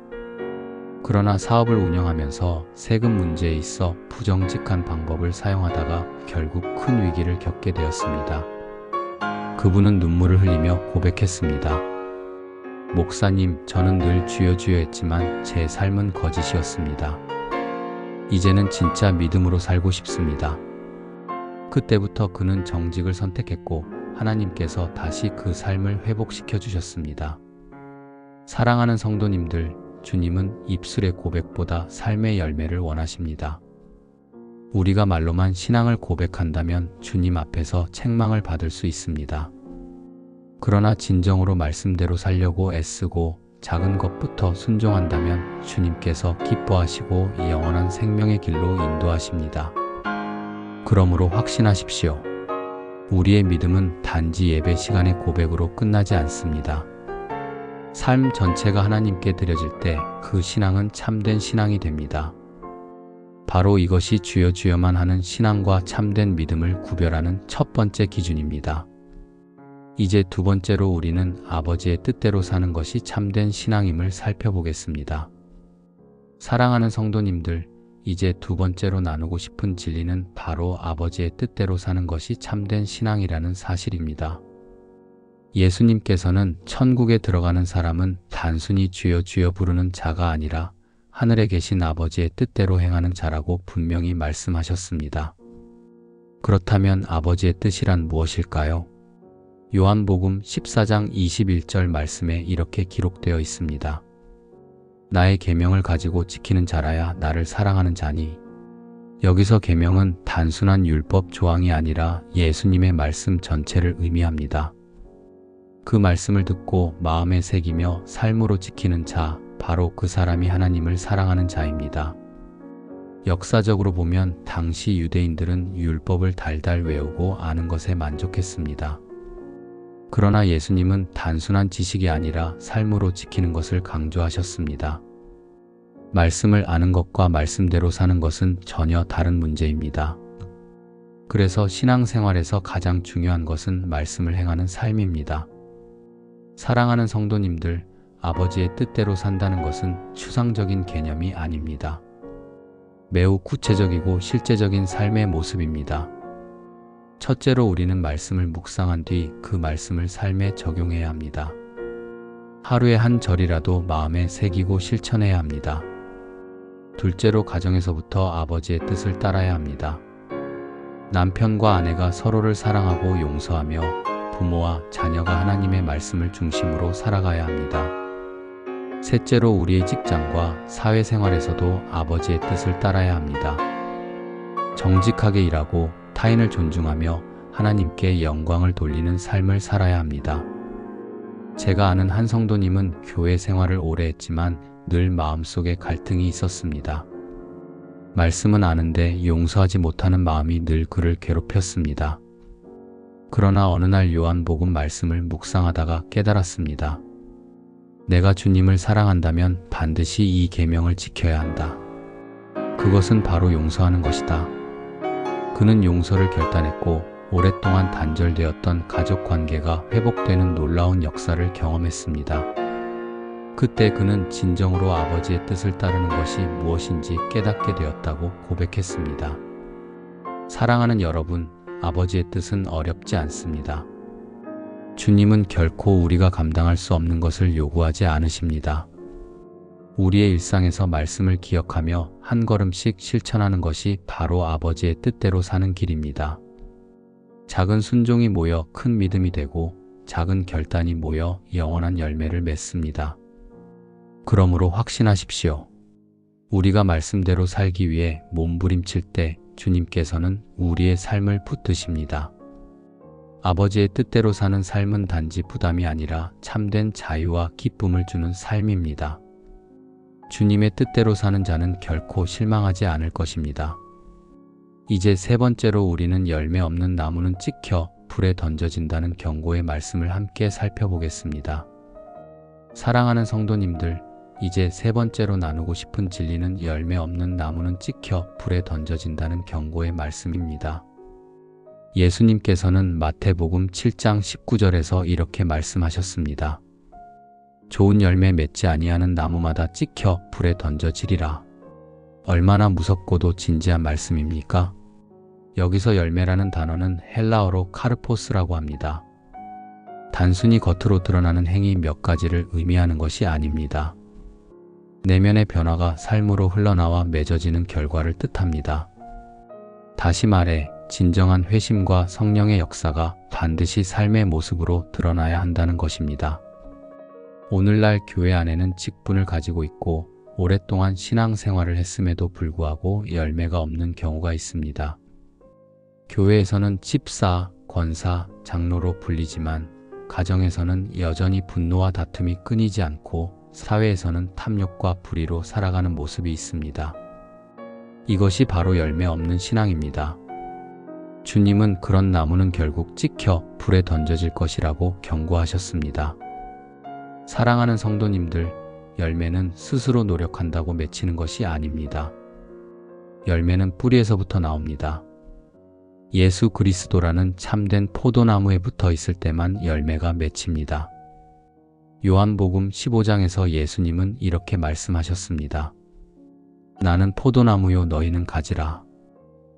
그러나 사업을 운영하면서 세금 문제에 있어 부정직한 방법을 사용하다가 결국 큰 위기를 겪게 되었습니다. 그분은 눈물을 흘리며 고백했습니다. 목사님, 저는 늘 주여 주여 했지만 제 삶은 거짓이었습니다. 이제는 진짜 믿음으로 살고 싶습니다. 그때부터 그는 정직을 선택했고 하나님께서 다시 그 삶을 회복시켜 주셨습니다. 사랑하는 성도님들, 주님은 입술의 고백보다 삶의 열매를 원하십니다. 우리가 말로만 신앙을 고백한다면 주님 앞에서 책망을 받을 수 있습니다. 그러나 진정으로 말씀대로 살려고 애쓰고 작은 것부터 순종한다면 주님께서 기뻐하시고 영원한 생명의 길로 인도하십니다. 그러므로 확신하십시오. 우리의 믿음은 단지 예배 시간의 고백으로 끝나지 않습니다. 삶 전체가 하나님께 드려질 때 그 신앙은 참된 신앙이 됩니다. 바로 이것이 주여 주여만 하는 신앙과 참된 믿음을 구별하는 첫 번째 기준입니다. 이제 두 번째로 우리는 아버지의 뜻대로 사는 것이 참된 신앙임을 살펴보겠습니다. 사랑하는 성도님들, 이제 두 번째로 나누고 싶은 진리는 바로 아버지의 뜻대로 사는 것이 참된 신앙이라는 사실입니다. 예수님께서는 천국에 들어가는 사람은 단순히 주여 주여 부르는 자가 아니라 하늘에 계신 아버지의 뜻대로 행하는 자라고 분명히 말씀하셨습니다. 그렇다면 아버지의 뜻이란 무엇일까요? 요한복음 14장 21절 말씀에 이렇게 기록되어 있습니다. 나의 계명을 가지고 지키는 자라야 나를 사랑하는 자니. 여기서 계명은 단순한 율법 조항이 아니라 예수님의 말씀 전체를 의미합니다. 그 말씀을 듣고 마음에 새기며 삶으로 지키는 자, 바로 그 사람이 하나님을 사랑하는 자입니다. 역사적으로 보면 당시 유대인들은 율법을 달달 외우고 아는 것에 만족했습니다. 그러나 예수님은 단순한 지식이 아니라 삶으로 지키는 것을 강조하셨습니다. 말씀을 아는 것과 말씀대로 사는 것은 전혀 다른 문제입니다. 그래서 신앙생활에서 가장 중요한 것은 말씀을 행하는 삶입니다. 사랑하는 성도님들, 아버지의 뜻대로 산다는 것은 추상적인 개념이 아닙니다. 매우 구체적이고 실제적인 삶의 모습입니다. 첫째로 우리는 말씀을 묵상한 뒤 그 말씀을 삶에 적용해야 합니다. 하루에 한 절이라도 마음에 새기고 실천해야 합니다. 둘째로 가정에서부터 아버지의 뜻을 따라야 합니다. 남편과 아내가 서로를 사랑하고 용서하며 부모와 자녀가 하나님의 말씀을 중심으로 살아가야 합니다. 셋째로 우리의 직장과 사회생활에서도 아버지의 뜻을 따라야 합니다. 정직하게 일하고 타인을 존중하며 하나님께 영광을 돌리는 삶을 살아야 합니다. 제가 아는 한 성도님은 교회 생활을 오래 했지만 늘 마음속에 갈등이 있었습니다. 말씀은 아는데 용서하지 못하는 마음이 늘 그를 괴롭혔습니다. 그러나 어느 날 요한복음 말씀을 묵상하다가 깨달았습니다. 내가 주님을 사랑한다면 반드시 이 계명을 지켜야 한다. 그것은 바로 용서하는 것이다. 그는 용서를 결단했고 오랫동안 단절되었던 가족 관계가 회복되는 놀라운 역사를 경험했습니다. 그때 그는 진정으로 아버지의 뜻을 따르는 것이 무엇인지 깨닫게 되었다고 고백했습니다. 사랑하는 여러분, 아버지의 뜻은 어렵지 않습니다. 주님은 결코 우리가 감당할 수 없는 것을 요구하지 않으십니다. 우리의 일상에서 말씀을 기억하며 한 걸음씩 실천하는 것이 바로 아버지의 뜻대로 사는 길입니다. 작은 순종이 모여 큰 믿음이 되고 작은 결단이 모여 영원한 열매를 맺습니다. 그러므로 확신하십시오. 우리가 말씀대로 살기 위해 몸부림칠 때 주님께서는 우리의 삶을 붙드십니다. 아버지의 뜻대로 사는 삶은 단지 부담이 아니라 참된 자유와 기쁨을 주는 삶입니다. 주님의 뜻대로 사는 자는 결코 실망하지 않을 것입니다. 이제 세 번째로 우리는 열매 없는 나무는 찍혀 불에 던져진다는 경고의 말씀을 함께 살펴보겠습니다. 사랑하는 성도님들, 이제 세 번째로 나누고 싶은 진리는 열매 없는 나무는 찍혀 불에 던져진다는 경고의 말씀입니다. 예수님께서는 마태복음 7장 19절에서 이렇게 말씀하셨습니다. 좋은 열매 맺지 아니하는 나무마다 찍혀 불에 던져지리라. 얼마나 무섭고도 진지한 말씀입니까? 여기서 열매라는 단어는 헬라어로 카르포스라고 합니다. 단순히 겉으로 드러나는 행위 몇 가지를 의미하는 것이 아닙니다. 내면의 변화가 삶으로 흘러나와 맺어지는 결과를 뜻합니다. 다시 말해 진정한 회심과 성령의 역사가 반드시 삶의 모습으로 드러나야 한다는 것입니다. 오늘날 교회 안에는 직분을 가지고 있고 오랫동안 신앙생활을 했음에도 불구하고 열매가 없는 경우가 있습니다. 교회에서는 집사, 권사, 장로로 불리지만 가정에서는 여전히 분노와 다툼이 끊이지 않고 사회에서는 탐욕과 불의로 살아가는 모습이 있습니다. 이것이 바로 열매 없는 신앙입니다. 주님은 그런 나무는 결국 찍혀 불에 던져질 것이라고 경고하셨습니다. 사랑하는 성도님들, 열매는 스스로 노력한다고 맺히는 것이 아닙니다. 열매는 뿌리에서부터 나옵니다. 예수 그리스도라는 참된 포도나무에 붙어 있을 때만 열매가 맺힙니다. 요한복음 15장에서 예수님은 이렇게 말씀하셨습니다. 나는 포도나무요 너희는 가지라.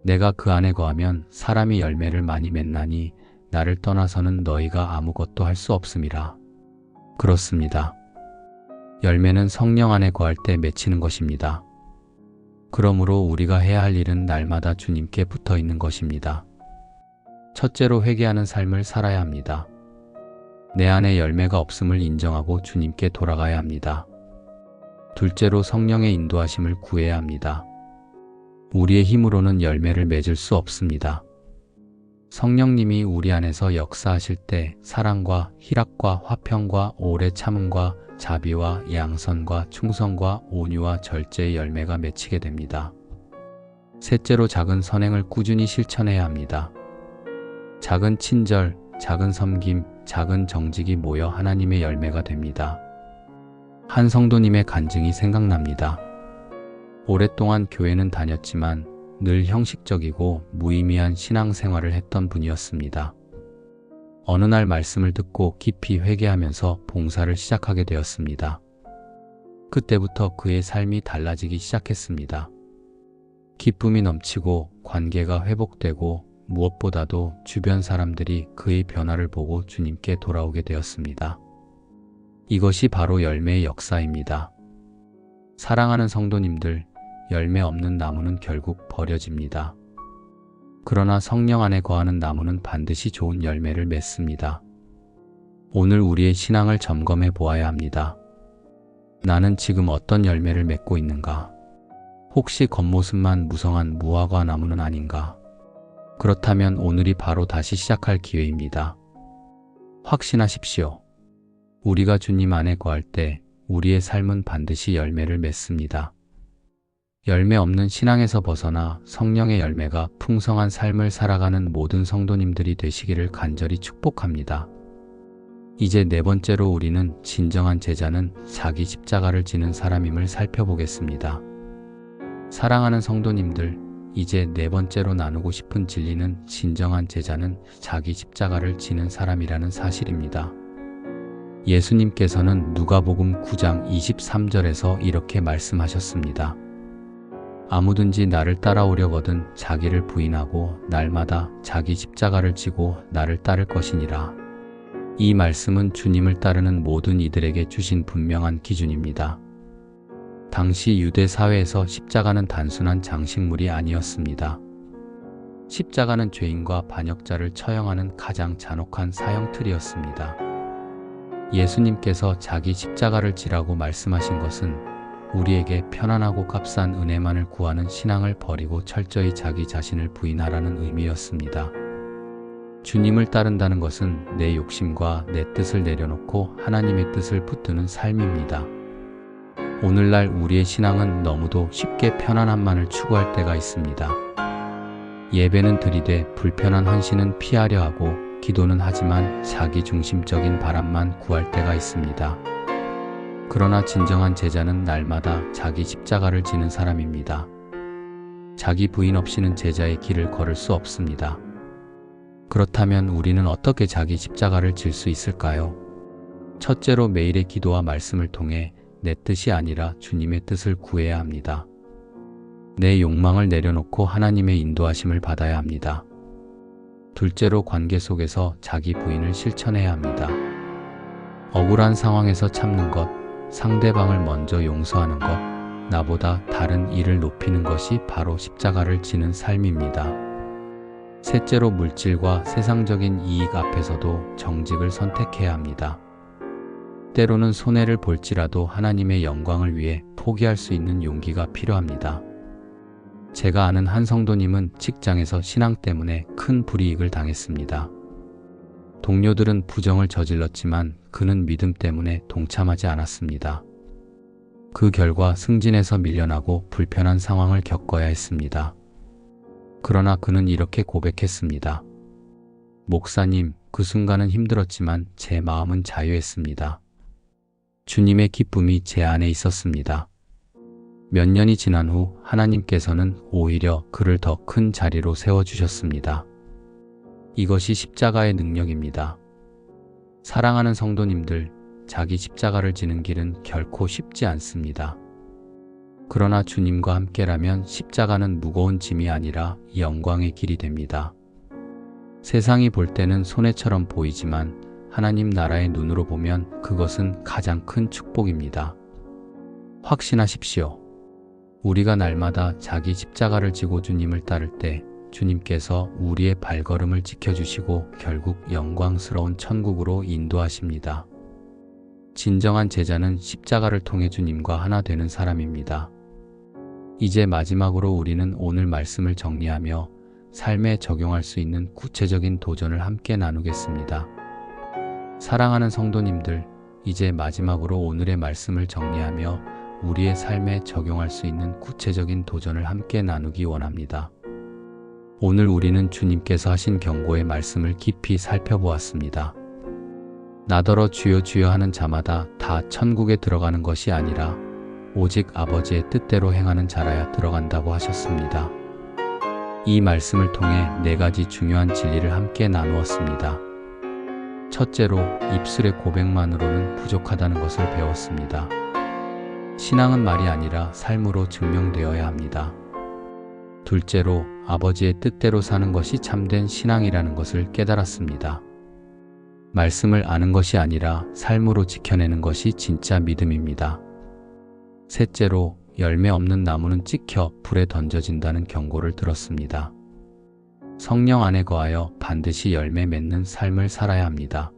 내가 그 안에 거하면 사람이 열매를 많이 맺나니 나를 떠나서는 너희가 아무것도 할 수 없음이라. 그렇습니다. 열매는 성령 안에 거할 때 맺히는 것입니다. 그러므로 우리가 해야 할 일은 날마다 주님께 붙어 있는 것입니다. 첫째로 회개하는 삶을 살아야 합니다. 내 안에 열매가 없음을 인정하고 주님께 돌아가야 합니다. 둘째로 성령의 인도하심을 구해야 합니다. 우리의 힘으로는 열매를 맺을 수 없습니다. 성령님이 우리 안에서 역사하실 때 사랑과 희락과 화평과 오래 참음과 자비와 양선과 충성과 온유와 절제의 열매가 맺히게 됩니다. 셋째로 작은 선행을 꾸준히 실천해야 합니다. 작은 친절, 작은 섬김, 작은 정직이 모여 하나님의 열매가 됩니다. 한 성도님의 간증이 생각납니다. 오랫동안 교회는 다녔지만 늘 형식적이고 무의미한 신앙생활을 했던 분이었습니다. 어느 날 말씀을 듣고 깊이 회개하면서 봉사를 시작하게 되었습니다. 그때부터 그의 삶이 달라지기 시작했습니다. 기쁨이 넘치고 관계가 회복되고 무엇보다도 주변 사람들이 그의 변화를 보고 주님께 돌아오게 되었습니다. 이것이 바로 열매의 역사입니다. 사랑하는 성도님들, 열매 없는 나무는 결국 버려집니다. 그러나 성령 안에 거하는 나무는 반드시 좋은 열매를 맺습니다. 오늘 우리의 신앙을 점검해 보아야 합니다. 나는 지금 어떤 열매를 맺고 있는가? 혹시 겉모습만 무성한 무화과 나무는 아닌가? 그렇다면 오늘이 바로 다시 시작할 기회입니다. 확신하십시오. 우리가 주님 안에 거할 때 우리의 삶은 반드시 열매를 맺습니다. 열매 없는 신앙에서 벗어나 성령의 열매가 풍성한 삶을 살아가는 모든 성도님들이 되시기를 간절히 축복합니다. 이제 네 번째로 우리는 진정한 제자는 자기 십자가를 지는 사람임을 살펴보겠습니다. 사랑하는 성도님들, 이제 네 번째로 나누고 싶은 진리는 진정한 제자는 자기 십자가를 지는 사람이라는 사실입니다. 예수님께서는 누가복음 9장 23절에서 이렇게 말씀하셨습니다. 아무든지 나를 따라오려거든 자기를 부인하고 날마다 자기 십자가를 지고 나를 따를 것이니라. 이 말씀은 주님을 따르는 모든 이들에게 주신 분명한 기준입니다. 당시 유대 사회에서 십자가는 단순한 장식물이 아니었습니다. 십자가는 죄인과 반역자를 처형하는 가장 잔혹한 사형틀이었습니다. 예수님께서 자기 십자가를 지라고 말씀하신 것은 우리에게 편안하고 값싼 은혜만을 구하는 신앙을 버리고 철저히 자기 자신을 부인하라는 의미였습니다. 주님을 따른다는 것은 내 욕심과 내 뜻을 내려놓고 하나님의 뜻을 붙드는 삶입니다. 오늘날 우리의 신앙은 너무도 쉽게 편안함만을 추구할 때가 있습니다. 예배는 드리되 불편한 헌신은 피하려 하고 기도는 하지만 자기 중심적인 바람만 구할 때가 있습니다. 그러나 진정한 제자는 날마다 자기 십자가를 지는 사람입니다. 자기 부인 없이는 제자의 길을 걸을 수 없습니다. 그렇다면 우리는 어떻게 자기 십자가를 질 수 있을까요? 첫째로 매일의 기도와 말씀을 통해 내 뜻이 아니라 주님의 뜻을 구해야 합니다. 내 욕망을 내려놓고 하나님의 인도하심을 받아야 합니다. 둘째로 관계 속에서 자기 부인을 실천해야 합니다. 억울한 상황에서 참는 것, 상대방을 먼저 용서하는 것, 나보다 다른 이를 높이는 것이 바로 십자가를 지는 삶입니다. 셋째로 물질과 세상적인 이익 앞에서도 정직을 선택해야 합니다. 때로는 손해를 볼지라도 하나님의 영광을 위해 포기할 수 있는 용기가 필요합니다. 제가 아는 한 성도님은 직장에서 신앙 때문에 큰 불이익을 당했습니다. 동료들은 부정을 저질렀지만 그는 믿음 때문에 동참하지 않았습니다. 그 결과 승진에서 밀려나고 불편한 상황을 겪어야 했습니다. 그러나 그는 이렇게 고백했습니다. 목사님, 그 순간은 힘들었지만 제 마음은 자유했습니다. 주님의 기쁨이 제 안에 있었습니다. 몇 년이 지난 후 하나님께서는 오히려 그를 더 큰 자리로 세워주셨습니다. 이것이 십자가의 능력입니다. 사랑하는 성도님들, 자기 십자가를 지는 길은 결코 쉽지 않습니다. 그러나 주님과 함께라면 십자가는 무거운 짐이 아니라 영광의 길이 됩니다. 세상이 볼 때는 손해처럼 보이지만 하나님 나라의 눈으로 보면 그것은 가장 큰 축복입니다. 확신하십시오. 우리가 날마다 자기 십자가를 지고 주님을 따를 때 주님께서 우리의 발걸음을 지켜주시고 결국 영광스러운 천국으로 인도하십니다. 진정한 제자는 십자가를 통해 주님과 하나 되는 사람입니다. 이제 마지막으로 우리는 오늘 말씀을 정리하며 삶에 적용할 수 있는 구체적인 도전을 함께 나누겠습니다. 사랑하는 성도님들, 이제 마지막으로 오늘의 말씀을 정리하며 우리의 삶에 적용할 수 있는 구체적인 도전을 함께 나누기 원합니다. 오늘 우리는 주님께서 하신 경고의 말씀을 깊이 살펴보았습니다. 나더러 주여 주여 하는 자마다 다 천국에 들어가는 것이 아니라 오직 아버지의 뜻대로 행하는 자라야 들어간다고 하셨습니다. 이 말씀을 통해 네 가지 중요한 진리를 함께 나누었습니다. 첫째로, 입술의 고백만으로는 부족하다는 것을 배웠습니다. 신앙은 말이 아니라 삶으로 증명되어야 합니다. 둘째로, 아버지의 뜻대로 사는 것이 참된 신앙이라는 것을 깨달았습니다. 말씀을 아는 것이 아니라 삶으로 지켜내는 것이 진짜 믿음입니다. 셋째로, 열매 없는 나무는 찍혀 불에 던져진다는 경고를 들었습니다. 성령 안에 거하여 반드시 열매 맺는 삶을 살아야 합니다.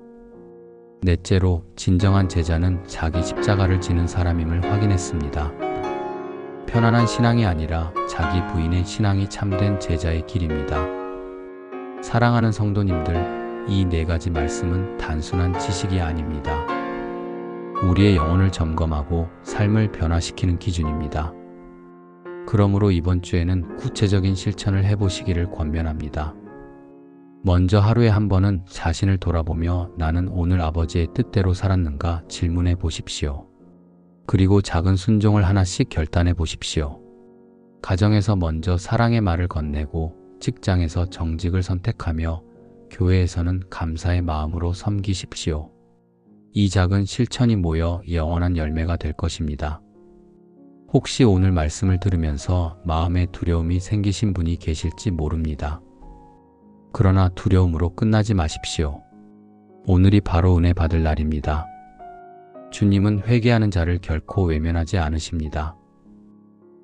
넷째로, 진정한 제자는 자기 십자가를 지는 사람임을 확인했습니다. 편안한 신앙이 아니라 자기 부인의 신앙이 참된 제자의 길입니다. 사랑하는 성도님들, 이 네 가지 말씀은 단순한 지식이 아닙니다. 우리의 영혼을 점검하고 삶을 변화시키는 기준입니다. 그러므로 이번 주에는 구체적인 실천을 해보시기를 권면합니다. 먼저 하루에 한 번은 자신을 돌아보며 나는 오늘 아버지의 뜻대로 살았는가 질문해 보십시오. 그리고 작은 순종을 하나씩 결단해 보십시오. 가정에서 먼저 사랑의 말을 건네고 직장에서 정직을 선택하며 교회에서는 감사의 마음으로 섬기십시오. 이 작은 실천이 모여 영원한 열매가 될 것입니다. 혹시 오늘 말씀을 들으면서 마음에 두려움이 생기신 분이 계실지 모릅니다. 그러나 두려움으로 끝나지 마십시오. 오늘이 바로 은혜 받을 날입니다. 주님은 회개하는 자를 결코 외면하지 않으십니다.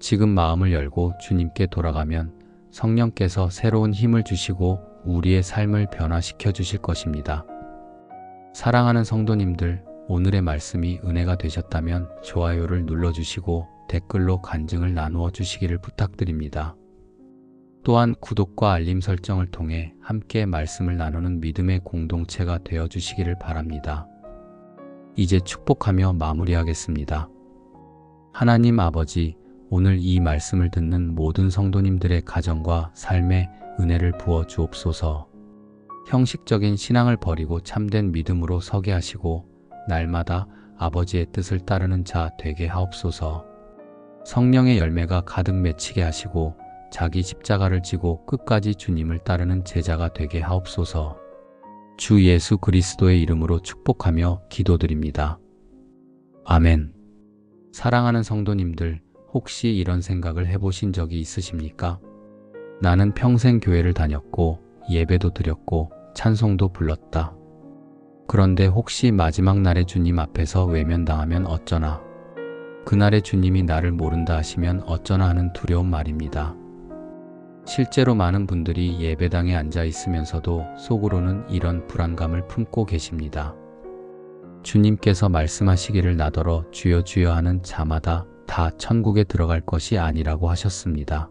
지금 마음을 열고 주님께 돌아가면 성령께서 새로운 힘을 주시고 우리의 삶을 변화시켜 주실 것입니다. 사랑하는 성도님들, 오늘의 말씀이 은혜가 되셨다면 좋아요를 눌러주시고 댓글로 간증을 나누어 주시기를 부탁드립니다. 또한 구독과 알림 설정을 통해 함께 말씀을 나누는 믿음의 공동체가 되어 주시기를 바랍니다. 이제 축복하며 마무리하겠습니다. 하나님 아버지, 오늘 이 말씀을 듣는 모든 성도님들의 가정과 삶에 은혜를 부어 주옵소서. 형식적인 신앙을 버리고 참된 믿음으로 서게 하시고 날마다 아버지의 뜻을 따르는 자 되게 하옵소서. 성령의 열매가 가득 맺히게 하시고 자기 십자가를 지고 끝까지 주님을 따르는 제자가 되게 하옵소서. 주 예수 그리스도의 이름으로 축복하며 기도드립니다. 아멘. 사랑하는 성도님들, 혹시 이런 생각을 해보신 적이 있으십니까? 나는 평생 교회를 다녔고 예배도 드렸고 찬송도 불렀다. 그런데 혹시 마지막 날에 주님 앞에서 외면당하면 어쩌나? 그날에 주님이 나를 모른다 하시면 어쩌나 하는 두려운 말입니다. 실제로 많은 분들이 예배당에 앉아 있으면서도 속으로는 이런 불안감을 품고 계십니다. 주님께서 말씀하시기를 나더러 주여 주여 하는 자마다 다 천국에 들어갈 것이 아니라고 하셨습니다.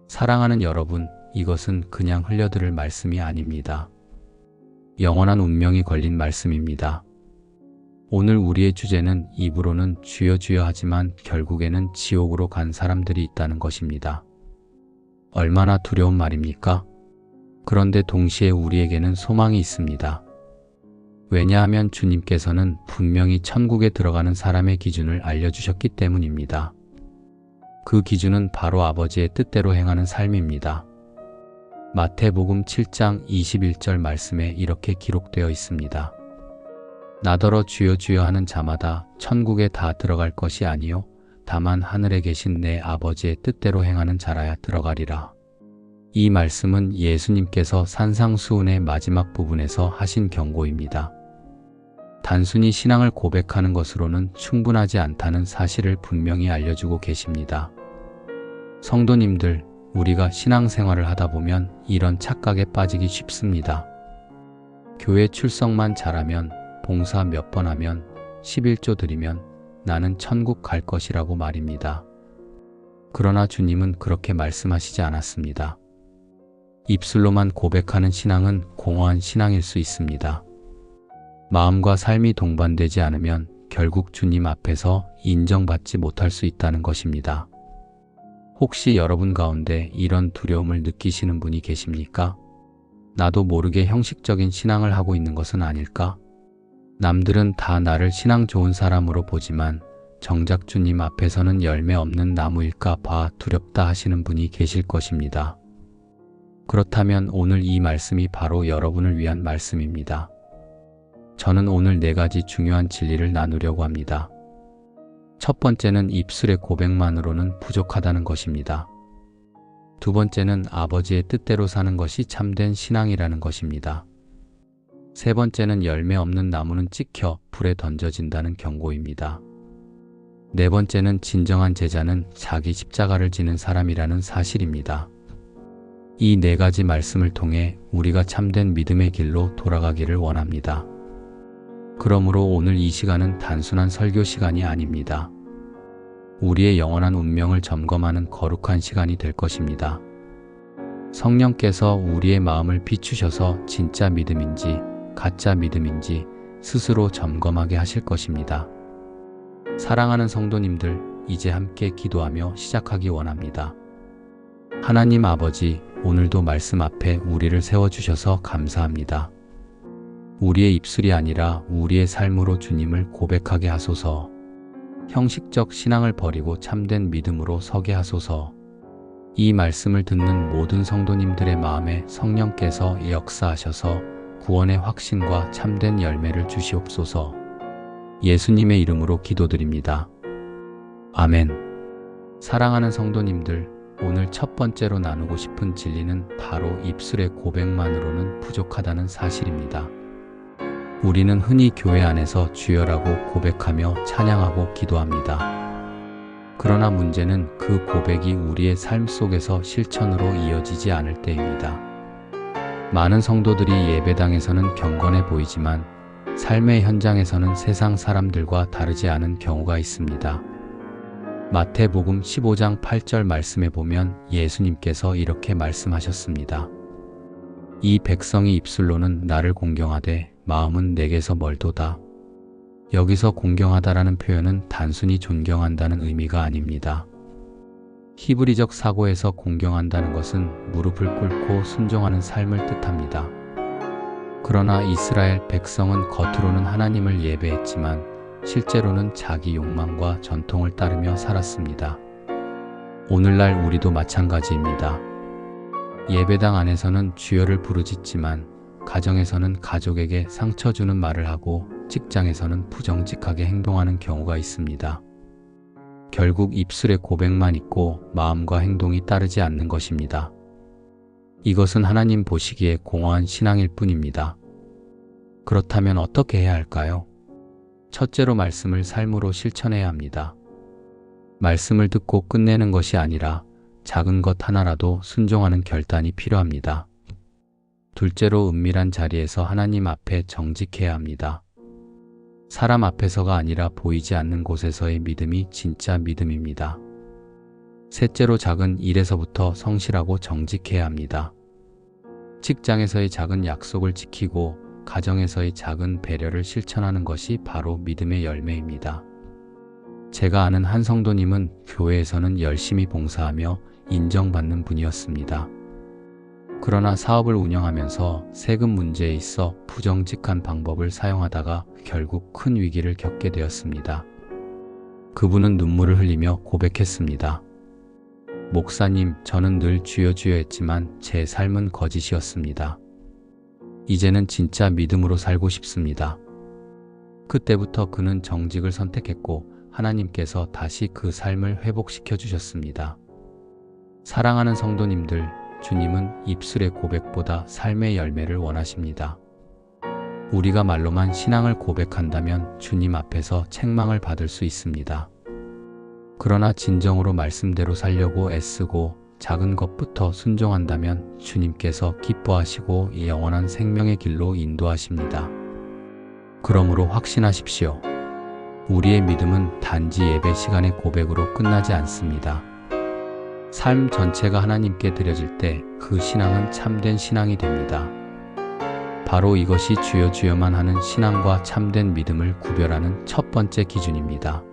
사랑하는 여러분, 이것은 그냥 흘려들을 말씀이 아닙니다. 영원한 운명이 걸린 말씀입니다. 오늘 우리의 주제는 입으로는 주여 주여 하지만 결국에는 지옥으로 간 사람들이 있다는 것입니다. 얼마나 두려운 말입니까? 그런데 동시에 우리에게는 소망이 있습니다. 왜냐하면 주님께서는 분명히 천국에 들어가는 사람의 기준을 알려주셨기 때문입니다. 그 기준은 바로 아버지의 뜻대로 행하는 삶입니다. 마태복음 7장 21절 말씀에 이렇게 기록되어 있습니다. 나더러 주여 주여 하는 자마다 천국에 다 들어갈 것이 아니요 다만 하늘에 계신 내 아버지의 뜻대로 행하는 자라야 들어가리라. 이 말씀은 예수님께서 산상수훈의 마지막 부분에서 하신 경고입니다. 단순히 신앙을 고백하는 것으로는 충분하지 않다는 사실을 분명히 알려주고 계십니다. 성도님들, 우리가 신앙생활을 하다 보면 이런 착각에 빠지기 쉽습니다. 교회 출석만 잘하면, 봉사 몇 번 하면, 11조 드리면 나는 천국 갈 것이라고 말입니다. 그러나 주님은 그렇게 말씀하시지 않았습니다. 입술로만 고백하는 신앙은 공허한 신앙일 수 있습니다. 마음과 삶이 동반되지 않으면 결국 주님 앞에서 인정받지 못할 수 있다는 것입니다. 혹시 여러분 가운데 이런 두려움을 느끼시는 분이 계십니까? 나도 모르게 형식적인 신앙을 하고 있는 것은 아닐까? 남들은 다 나를 신앙 좋은 사람으로 보지만 정작 주님 앞에서는 열매 없는 나무일까 봐 두렵다 하시는 분이 계실 것입니다. 그렇다면 오늘 이 말씀이 바로 여러분을 위한 말씀입니다. 저는 오늘 4가지 중요한 진리를 나누려고 합니다. 첫 번째는 입술의 고백만으로는 부족하다는 것입니다. 두 번째는 아버지의 뜻대로 사는 것이 참된 신앙이라는 것입니다. 세 번째는 열매 없는 나무는 찍혀 불에 던져진다는 경고입니다. 네 번째는 진정한 제자는 자기 십자가를 지는 사람이라는 사실입니다. 이 4가지 말씀을 통해 우리가 참된 믿음의 길로 돌아가기를 원합니다. 그러므로 오늘 이 시간은 단순한 설교 시간이 아닙니다. 우리의 영원한 운명을 점검하는 거룩한 시간이 될 것입니다. 성령께서 우리의 마음을 비추셔서 진짜 믿음인지 가짜 믿음인지 스스로 점검하게 하실 것입니다. 사랑하는 성도님들, 이제 함께 기도하며 시작하기 원합니다. 하나님 아버지, 오늘도 말씀 앞에 우리를 세워주셔서 감사합니다. 우리의 입술이 아니라 우리의 삶으로 주님을 고백하게 하소서. 형식적 신앙을 버리고 참된 믿음으로 서게 하소서. 이 말씀을 듣는 모든 성도님들의 마음에 성령께서 역사하셔서 구원의 확신과 참된 열매를 주시옵소서. 예수님의 이름으로 기도드립니다. 아멘. 사랑하는 성도님들, 오늘 첫 번째로 나누고 싶은 진리는 바로 입술의 고백만으로는 부족하다는 사실입니다. 우리는 흔히 교회 안에서 주여라고 고백하며 찬양하고 기도합니다. 그러나 문제는 그 고백이 우리의 삶 속에서 실천으로 이어지지 않을 때입니다. 많은 성도들이 예배당에서는 경건해 보이지만 삶의 현장에서는 세상 사람들과 다르지 않은 경우가 있습니다. 마태복음 15장 8절 말씀에 보면 예수님께서 이렇게 말씀하셨습니다. 이 백성이 입술로는 나를 공경하되 마음은 내게서 멀도다. 여기서 공경하다라는 표현은 단순히 존경한다는 의미가 아닙니다. 히브리적 사고에서 공경한다는 것은 무릎을 꿇고 순종하는 삶을 뜻합니다. 그러나 이스라엘 백성은 겉으로는 하나님을 예배했지만 실제로는 자기 욕망과 전통을 따르며 살았습니다. 오늘날 우리도 마찬가지입니다. 예배당 안에서는 주여를 부르짖지만 가정에서는 가족에게 상처 주는 말을 하고 직장에서는 부정직하게 행동하는 경우가 있습니다. 결국 입술의 고백만 있고 마음과 행동이 따르지 않는 것입니다. 이것은 하나님 보시기에 공허한 신앙일 뿐입니다. 그렇다면 어떻게 해야 할까요? 첫째로 말씀을 삶으로 실천해야 합니다. 말씀을 듣고 끝내는 것이 아니라 작은 것 하나라도 순종하는 결단이 필요합니다. 둘째로 은밀한 자리에서 하나님 앞에 정직해야 합니다. 사람 앞에서가 아니라 보이지 않는 곳에서의 믿음이 진짜 믿음입니다. 셋째로 작은 일에서부터 성실하고 정직해야 합니다. 직장에서의 작은 약속을 지키고 가정에서의 작은 배려를 실천하는 것이 바로 믿음의 열매입니다. 제가 아는 한 성도님은 교회에서는 열심히 봉사하며 인정받는 분이었습니다. 그러나 사업을 운영하면서 세금 문제에 있어 부정직한 방법을 사용하다가 결국 큰 위기를 겪게 되었습니다. 그분은 눈물을 흘리며 고백했습니다. 목사님, 저는 늘 주여 주여 했지만 제 삶은 거짓이었습니다. 이제는 진짜 믿음으로 살고 싶습니다. 그때부터 그는 정직을 선택했고 하나님께서 다시 그 삶을 회복시켜 주셨습니다. 사랑하는 성도님들, 주님은 입술의 고백보다 삶의 열매를 원하십니다. 우리가 말로만 신앙을 고백한다면 주님 앞에서 책망을 받을 수 있습니다. 그러나 진정으로 말씀대로 살려고 애쓰고 작은 것부터 순종한다면 주님께서 기뻐하시고 영원한 생명의 길로 인도하십니다. 그러므로 확신하십시오. 우리의 믿음은 단지 예배 시간의 고백으로 끝나지 않습니다. 삶 전체가 하나님께 드려질 때 그 신앙은 참된 신앙이 됩니다. 바로 이것이 주여 주여만 하는 신앙과 참된 믿음을 구별하는 첫 번째 기준입니다.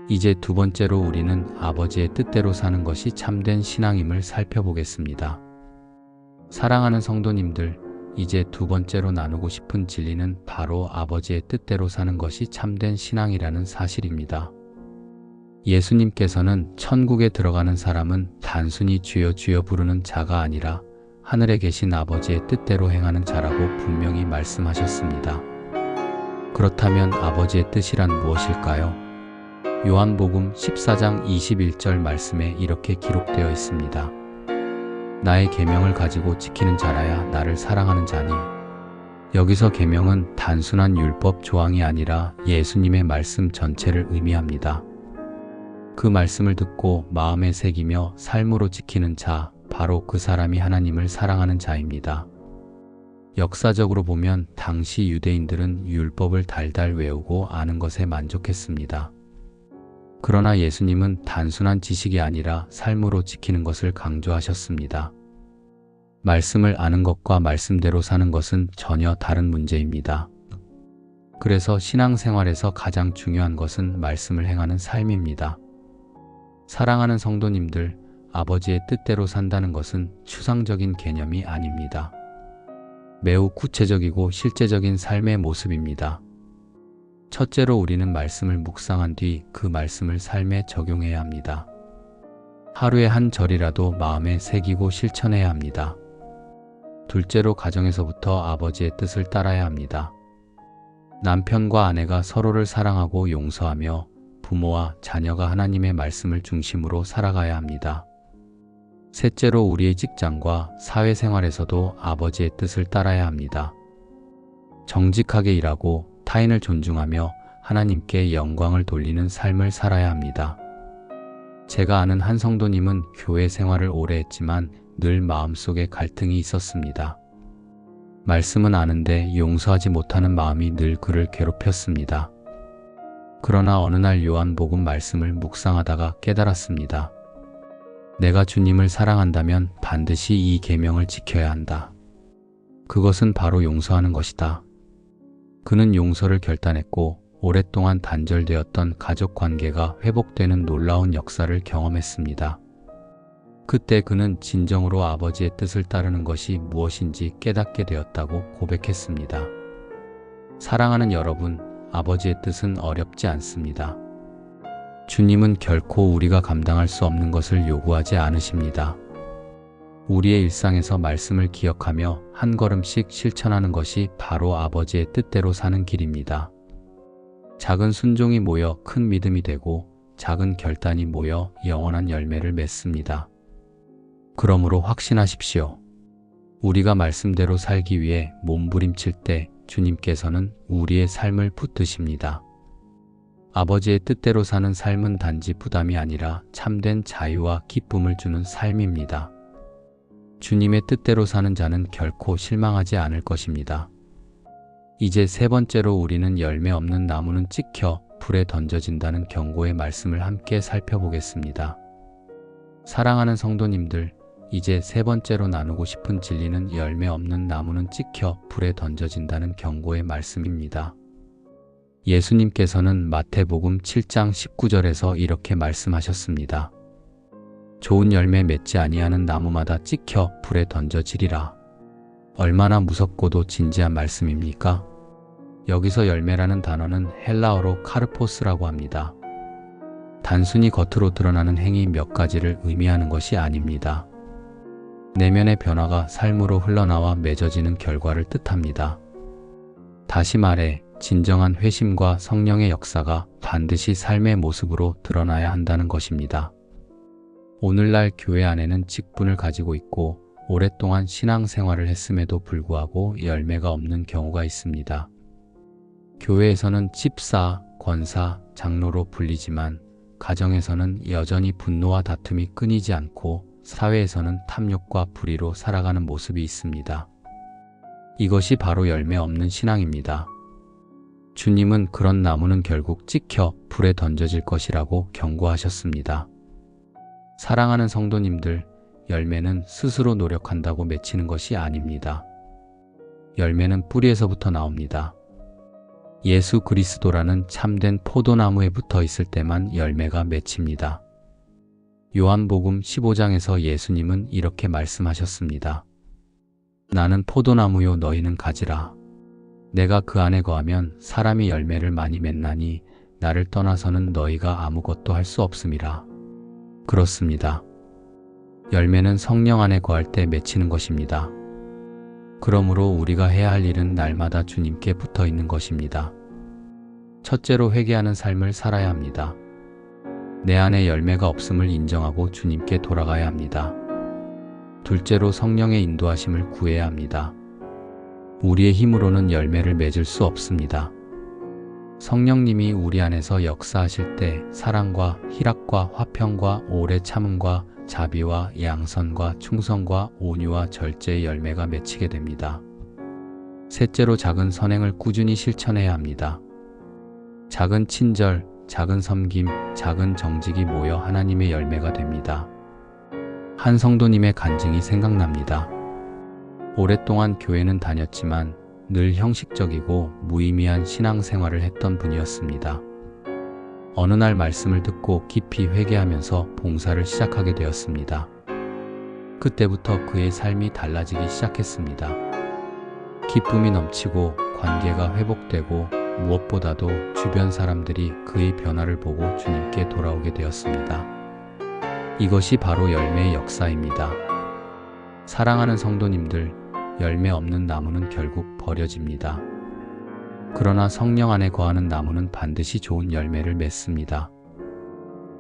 이제 두 번째로 우리는 아버지의 뜻대로 사는 것이 참된 신앙임을 살펴보겠습니다. 사랑하는 성도님들, 이제 두 번째로 나누고 싶은 진리는 바로 아버지의 뜻대로 사는 것이 참된 신앙이라는 사실입니다. 예수님께서는 천국에 들어가는 사람은 단순히 주여 주여 부르는 자가 아니라 하늘에 계신 아버지의 뜻대로 행하는 자라고 분명히 말씀하셨습니다. 그렇다면 아버지의 뜻이란 무엇일까요? 요한복음 14장 21절 말씀에 이렇게 기록되어 있습니다. 나의 계명을 가지고 지키는 자라야 나를 사랑하는 자니. 여기서 계명은 단순한 율법 조항이 아니라 예수님의 말씀 전체를 의미합니다. 그 말씀을 듣고 마음에 새기며 삶으로 지키는 자, 바로 그 사람이 하나님을 사랑하는 자입니다. 역사적으로 보면 당시 유대인들은 율법을 달달 외우고 아는 것에 만족했습니다. 그러나 예수님은 단순한 지식이 아니라 삶으로 지키는 것을 강조하셨습니다. 말씀을 아는 것과 말씀대로 사는 것은 전혀 다른 문제입니다. 그래서 신앙생활에서 가장 중요한 것은 말씀을 행하는 삶입니다. 사랑하는 성도님들, 아버지의 뜻대로 산다는 것은 추상적인 개념이 아닙니다. 매우 구체적이고 실제적인 삶의 모습입니다. 첫째로 우리는 말씀을 묵상한 뒤 그 말씀을 삶에 적용해야 합니다. 하루에 한 절이라도 마음에 새기고 실천해야 합니다. 둘째로 가정에서부터 아버지의 뜻을 따라야 합니다. 남편과 아내가 서로를 사랑하고 용서하며 부모와 자녀가 하나님의 말씀을 중심으로 살아가야 합니다. 셋째로 우리의 직장과 사회생활에서도 아버지의 뜻을 따라야 합니다. 정직하게 일하고 타인을 존중하며 하나님께 영광을 돌리는 삶을 살아야 합니다. 제가 아는 한 성도님은 교회 생활을 오래 했지만 늘 마음속에 갈등이 있었습니다. 말씀은 아는데 용서하지 못하는 마음이 늘 그를 괴롭혔습니다. 그러나 어느 날 요한복음 말씀을 묵상하다가 깨달았습니다. 내가 주님을 사랑한다면 반드시 이 계명을 지켜야 한다. 그것은 바로 용서하는 것이다. 그는 용서를 결단했고 오랫동안 단절되었던 가족 관계가 회복되는 놀라운 역사를 경험했습니다. 그때 그는 진정으로 아버지의 뜻을 따르는 것이 무엇인지 깨닫게 되었다고 고백했습니다. 사랑하는 여러분, 아버지의 뜻은 어렵지 않습니다. 주님은 결코 우리가 감당할 수 없는 것을 요구하지 않으십니다. 우리의 일상에서 말씀을 기억하며 한 걸음씩 실천하는 것이 바로 아버지의 뜻대로 사는 길입니다. 작은 순종이 모여 큰 믿음이 되고 작은 결단이 모여 영원한 열매를 맺습니다. 그러므로 확신하십시오. 우리가 말씀대로 살기 위해 몸부림칠 때 주님께서는 우리의 삶을 붙드십니다. 아버지의 뜻대로 사는 삶은 단지 부담이 아니라 참된 자유와 기쁨을 주는 삶입니다. 주님의 뜻대로 사는 자는 결코 실망하지 않을 것입니다. 이제 세 번째로 우리는 열매 없는 나무는 찍혀 불에 던져진다는 경고의 말씀을 함께 살펴보겠습니다. 사랑하는 성도님들, 이제 세 번째로 나누고 싶은 진리는 열매 없는 나무는 찍혀 불에 던져진다는 경고의 말씀입니다. 예수님께서는 마태복음 7장 19절에서 이렇게 말씀하셨습니다. 좋은 열매 맺지 아니하는 나무마다 찍혀 불에 던져지리라. 얼마나 무섭고도 진지한 말씀입니까? 여기서 열매라는 단어는 헬라어로 카르포스라고 합니다. 단순히 겉으로 드러나는 행위 몇 가지를 의미하는 것이 아닙니다. 내면의 변화가 삶으로 흘러나와 맺어지는 결과를 뜻합니다. 다시 말해 진정한 회심과 성령의 역사가 반드시 삶의 모습으로 드러나야 한다는 것입니다. 오늘날 교회 안에는 직분을 가지고 있고 오랫동안 신앙생활을 했음에도 불구하고 열매가 없는 경우가 있습니다. 교회에서는 집사, 권사, 장로로 불리지만 가정에서는 여전히 분노와 다툼이 끊이지 않고 사회에서는 탐욕과 불의로 살아가는 모습이 있습니다. 이것이 바로 열매 없는 신앙입니다. 주님은 그런 나무는 결국 찍혀 불에 던져질 것이라고 경고하셨습니다. 사랑하는 성도님들, 열매는 스스로 노력한다고 맺히는 것이 아닙니다. 열매는 뿌리에서부터 나옵니다. 예수 그리스도라는 참된 포도나무에 붙어 있을 때만 열매가 맺힙니다. 요한복음 15장에서 예수님은 이렇게 말씀하셨습니다. 나는 포도나무요 너희는 가지라. 내가 그 안에 거하면 사람이 열매를 많이 맺나니 나를 떠나서는 너희가 아무것도 할 수 없음이라. 그렇습니다. 열매는 성령 안에 거할 때 맺히는 것입니다. 그러므로 우리가 해야 할 일은 날마다 주님께 붙어 있는 것입니다. 첫째로 회개하는 삶을 살아야 합니다. 내 안에 열매가 없음을 인정하고 주님께 돌아가야 합니다. 둘째로 성령의 인도하심을 구해야 합니다. 우리의 힘으로는 열매를 맺을 수 없습니다. 성령님이 우리 안에서 역사하실 때 사랑과 희락과 화평과 오래 참음과 자비와 양선과 충성과 온유와 절제의 열매가 맺히게 됩니다. 셋째로 작은 선행을 꾸준히 실천해야 합니다. 작은 친절, 작은 섬김, 작은 정직이 모여 하나님의 열매가 됩니다. 한 성도님의 간증이 생각납니다. 오랫동안 교회는 다녔지만 늘 형식적이고 무의미한 신앙생활을 했던 분이었습니다. 어느 날 말씀을 듣고 깊이 회개하면서 봉사를 시작하게 되었습니다. 그때부터 그의 삶이 달라지기 시작했습니다. 기쁨이 넘치고 관계가 회복되고 무엇보다도 주변 사람들이 그의 변화를 보고 주님께 돌아오게 되었습니다. 이것이 바로 열매의 역사입니다. 사랑하는 성도님들, 열매 없는 나무는 결국 버려집니다. 그러나 성령 안에 거하는 나무는 반드시 좋은 열매를 맺습니다.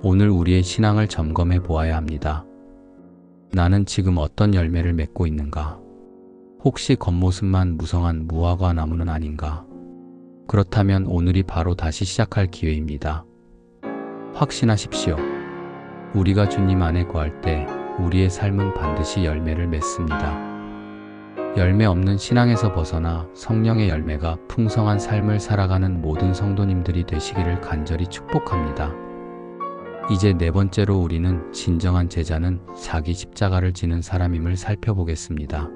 오늘 우리의 신앙을 점검해 보아야 합니다. 나는 지금 어떤 열매를 맺고 있는가? 혹시 겉모습만 무성한 무화과 나무는 아닌가? 그렇다면 오늘이 바로 다시 시작할 기회입니다. 확신하십시오. 우리가 주님 안에 거할 때 우리의 삶은 반드시 열매를 맺습니다. 열매 없는 신앙에서 벗어나 성령의 열매가 풍성한 삶을 살아가는 모든 성도님들이 되시기를 간절히 축복합니다. 이제 네 번째로 우리는 진정한 제자는 자기 십자가를 지는 사람임을 살펴보겠습니다.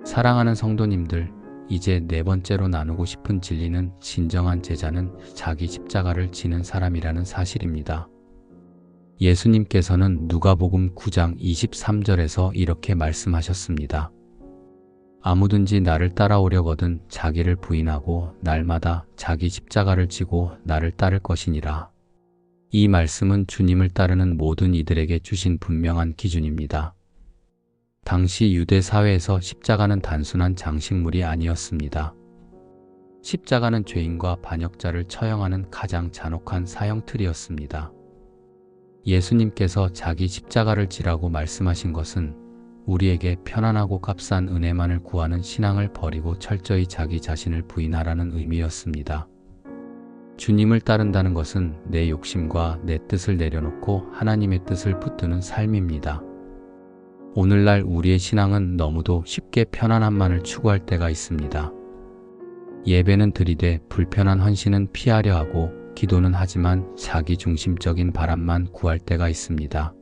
사랑하는 성도님들, 이제 네 번째로 나누고 싶은 진리는 진정한 제자는 자기 십자가를 지는 사람이라는 사실입니다. 예수님께서는 누가복음 9장 23절에서 이렇게 말씀하셨습니다. 아무든지 나를 따라오려거든 자기를 부인하고 날마다 자기 십자가를 지고 나를 따를 것이니라. 이 말씀은 주님을 따르는 모든 이들에게 주신 분명한 기준입니다. 당시 유대 사회에서 십자가는 단순한 장식물이 아니었습니다. 십자가는 죄인과 반역자를 처형하는 가장 잔혹한 사형틀이었습니다. 예수님께서 자기 십자가를 지라고 말씀하신 것은 우리에게 편안하고 값싼 은혜만을 구하는 신앙을 버리고 철저히 자기 자신을 부인하라는 의미였습니다. 주님을 따른다는 것은 내 욕심과 내 뜻을 내려놓고 하나님의 뜻을 붙드는 삶입니다. 오늘날 우리의 신앙은 너무도 쉽게 편안함만을 추구할 때가 있습니다. 예배는 드리되 불편한 헌신은 피하려 하고 기도는 하지만 자기 중심적인 바람만 구할 때가 있습니다.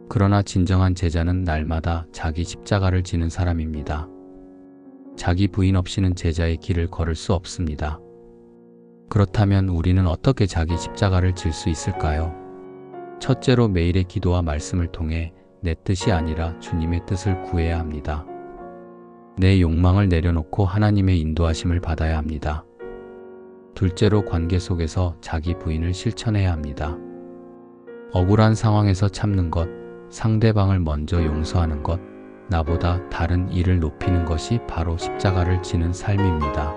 그러나 진정한 제자는 날마다 자기 십자가를 지는 사람입니다. 자기 부인 없이는 제자의 길을 걸을 수 없습니다. 그렇다면 우리는 어떻게 자기 십자가를 질 수 있을까요? 첫째로 매일의 기도와 말씀을 통해 내 뜻이 아니라 주님의 뜻을 구해야 합니다. 내 욕망을 내려놓고 하나님의 인도하심을 받아야 합니다. 둘째로 관계 속에서 자기 부인을 실천해야 합니다. 억울한 상황에서 참는 것, 상대방을 먼저 용서하는 것, 나보다 다른 이를 높이는 것이 바로 십자가를 지는 삶입니다.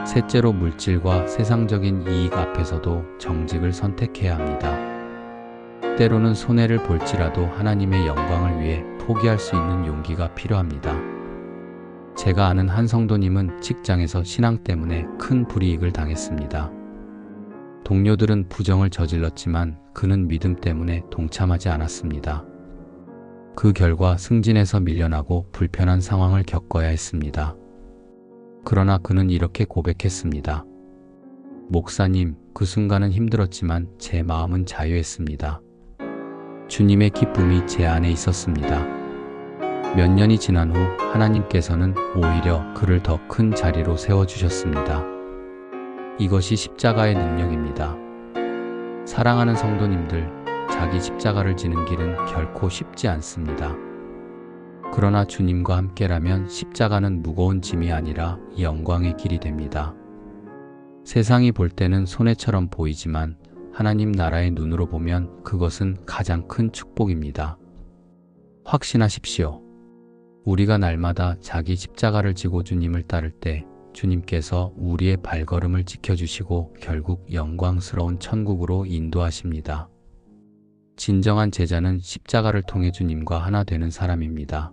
셋째로 물질과 세상적인 이익 앞에서도 정직을 선택해야 합니다. 때로는 손해를 볼지라도 하나님의 영광을 위해 포기할 수 있는 용기가 필요합니다. 제가 아는 한 성도님은 직장에서 신앙 때문에 큰 불이익을 당했습니다. 동료들은 부정을 저질렀지만 그는 믿음 때문에 동참하지 않았습니다. 그 결과 승진에서 밀려나고 불편한 상황을 겪어야 했습니다. 그러나 그는 이렇게 고백했습니다. 목사님, 그 순간은 힘들었지만 제 마음은 자유했습니다. 주님의 기쁨이 제 안에 있었습니다. 몇 년이 지난 후 하나님께서는 오히려 그를 더 큰 자리로 세워주셨습니다. 이것이 십자가의 능력입니다. 사랑하는 성도님들, 자기 십자가를 지는 길은 결코 쉽지 않습니다. 그러나 주님과 함께라면 십자가는 무거운 짐이 아니라 영광의 길이 됩니다. 세상이 볼 때는 손해처럼 보이지만 하나님 나라의 눈으로 보면 그것은 가장 큰 축복입니다. 확신하십시오. 우리가 날마다 자기 십자가를 지고 주님을 따를 때 주님께서 우리의 발걸음을 지켜주시고 결국 영광스러운 천국으로 인도하십니다. 진정한 제자는 십자가를 통해 주님과 하나 되는 사람입니다.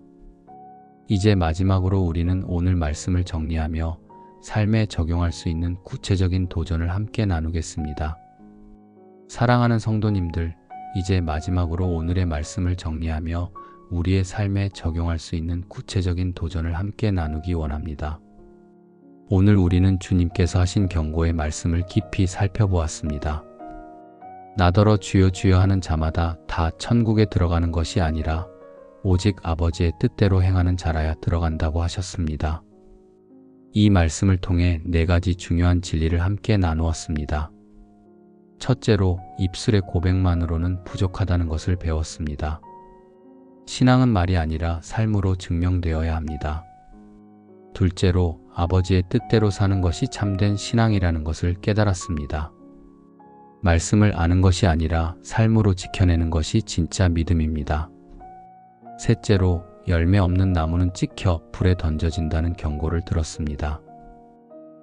이제 마지막으로 우리는 오늘 말씀을 정리하며 삶에 적용할 수 있는 구체적인 도전을 함께 나누겠습니다. 사랑하는 성도님들, 이제 마지막으로 오늘의 말씀을 정리하며 우리의 삶에 적용할 수 있는 구체적인 도전을 함께 나누기 원합니다. 오늘 우리는 주님께서 하신 경고의 말씀을 깊이 살펴보았습니다. 나더러 주여 주여 하는 자마다 다 천국에 들어가는 것이 아니라 오직 아버지의 뜻대로 행하는 자라야 들어간다고 하셨습니다. 이 말씀을 통해 4가지 중요한 진리를 함께 나누었습니다. 첫째로, 입술의 고백만으로는 부족하다는 것을 배웠습니다. 신앙은 말이 아니라 삶으로 증명되어야 합니다. 둘째로, 아버지의 뜻대로 사는 것이 참된 신앙이라는 것을 깨달았습니다. 말씀을 아는 것이 아니라 삶으로 지켜내는 것이 진짜 믿음입니다. 셋째로, 열매 없는 나무는 찍혀 불에 던져진다는 경고를 들었습니다.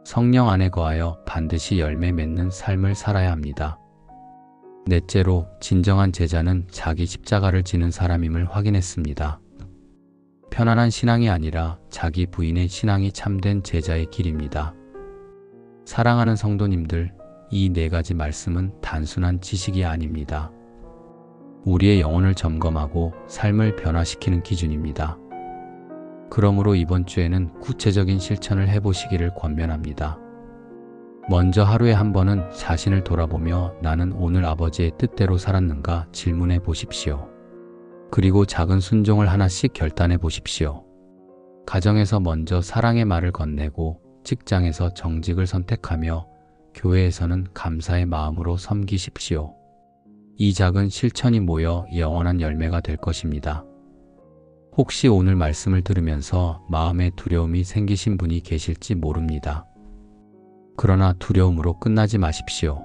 성령 안에 거하여 반드시 열매 맺는 삶을 살아야 합니다. 넷째로, 진정한 제자는 자기 십자가를 지는 사람임을 확인했습니다. 편안한 신앙이 아니라 자기 부인의 신앙이 참된 제자의 길입니다. 사랑하는 성도님들, 이 4가지 말씀은 단순한 지식이 아닙니다. 우리의 영혼을 점검하고 삶을 변화시키는 기준입니다. 그러므로 이번 주에는 구체적인 실천을 해보시기를 권면합니다. 먼저 하루에 한 번은 자신을 돌아보며 나는 오늘 아버지의 뜻대로 살았는가 질문해 보십시오. 그리고 작은 순종을 하나씩 결단해 보십시오. 가정에서 먼저 사랑의 말을 건네고, 직장에서 정직을 선택하며, 교회에서는 감사의 마음으로 섬기십시오. 이 작은 실천이 모여 영원한 열매가 될 것입니다. 혹시 오늘 말씀을 들으면서 마음에 두려움이 생기신 분이 계실지 모릅니다. 그러나 두려움으로 끝나지 마십시오.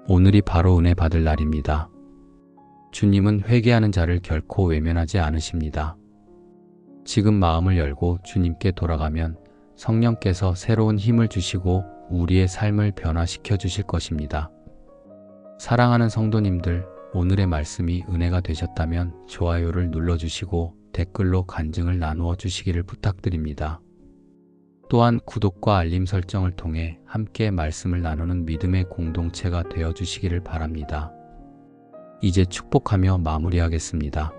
오늘이 바로 은혜 받을 날입니다. 주님은 회개하는 자를 결코 외면하지 않으십니다. 지금 마음을 열고 주님께 돌아가면 성령께서 새로운 힘을 주시고 우리의 삶을 변화시켜 주실 것입니다. 사랑하는 성도님들, 오늘의 말씀이 은혜가 되셨다면 좋아요를 눌러주시고 댓글로 간증을 나누어 주시기를 부탁드립니다. 또한 구독과 알림 설정을 통해 함께 말씀을 나누는 믿음의 공동체가 되어 주시기를 바랍니다. 이제 축복하며 마무리하겠습니다.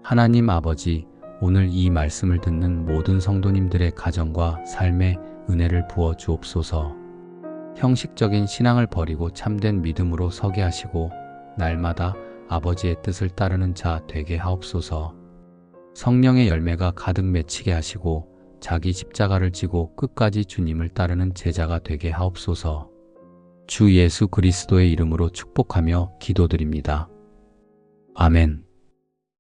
하나님 아버지, 오늘 이 말씀을 듣는 모든 성도님들의 가정과 삶에 은혜를 부어 주옵소서. 형식적인 신앙을 버리고 참된 믿음으로 서게 하시고 날마다 아버지의 뜻을 따르는 자 되게 하옵소서. 성령의 열매가 가득 맺히게 하시고 자기 십자가를 지고 끝까지 주님을 따르는 제자가 되게 하옵소서. 주 예수 그리스도의 이름으로 축복하며 기도드립니다. 아멘.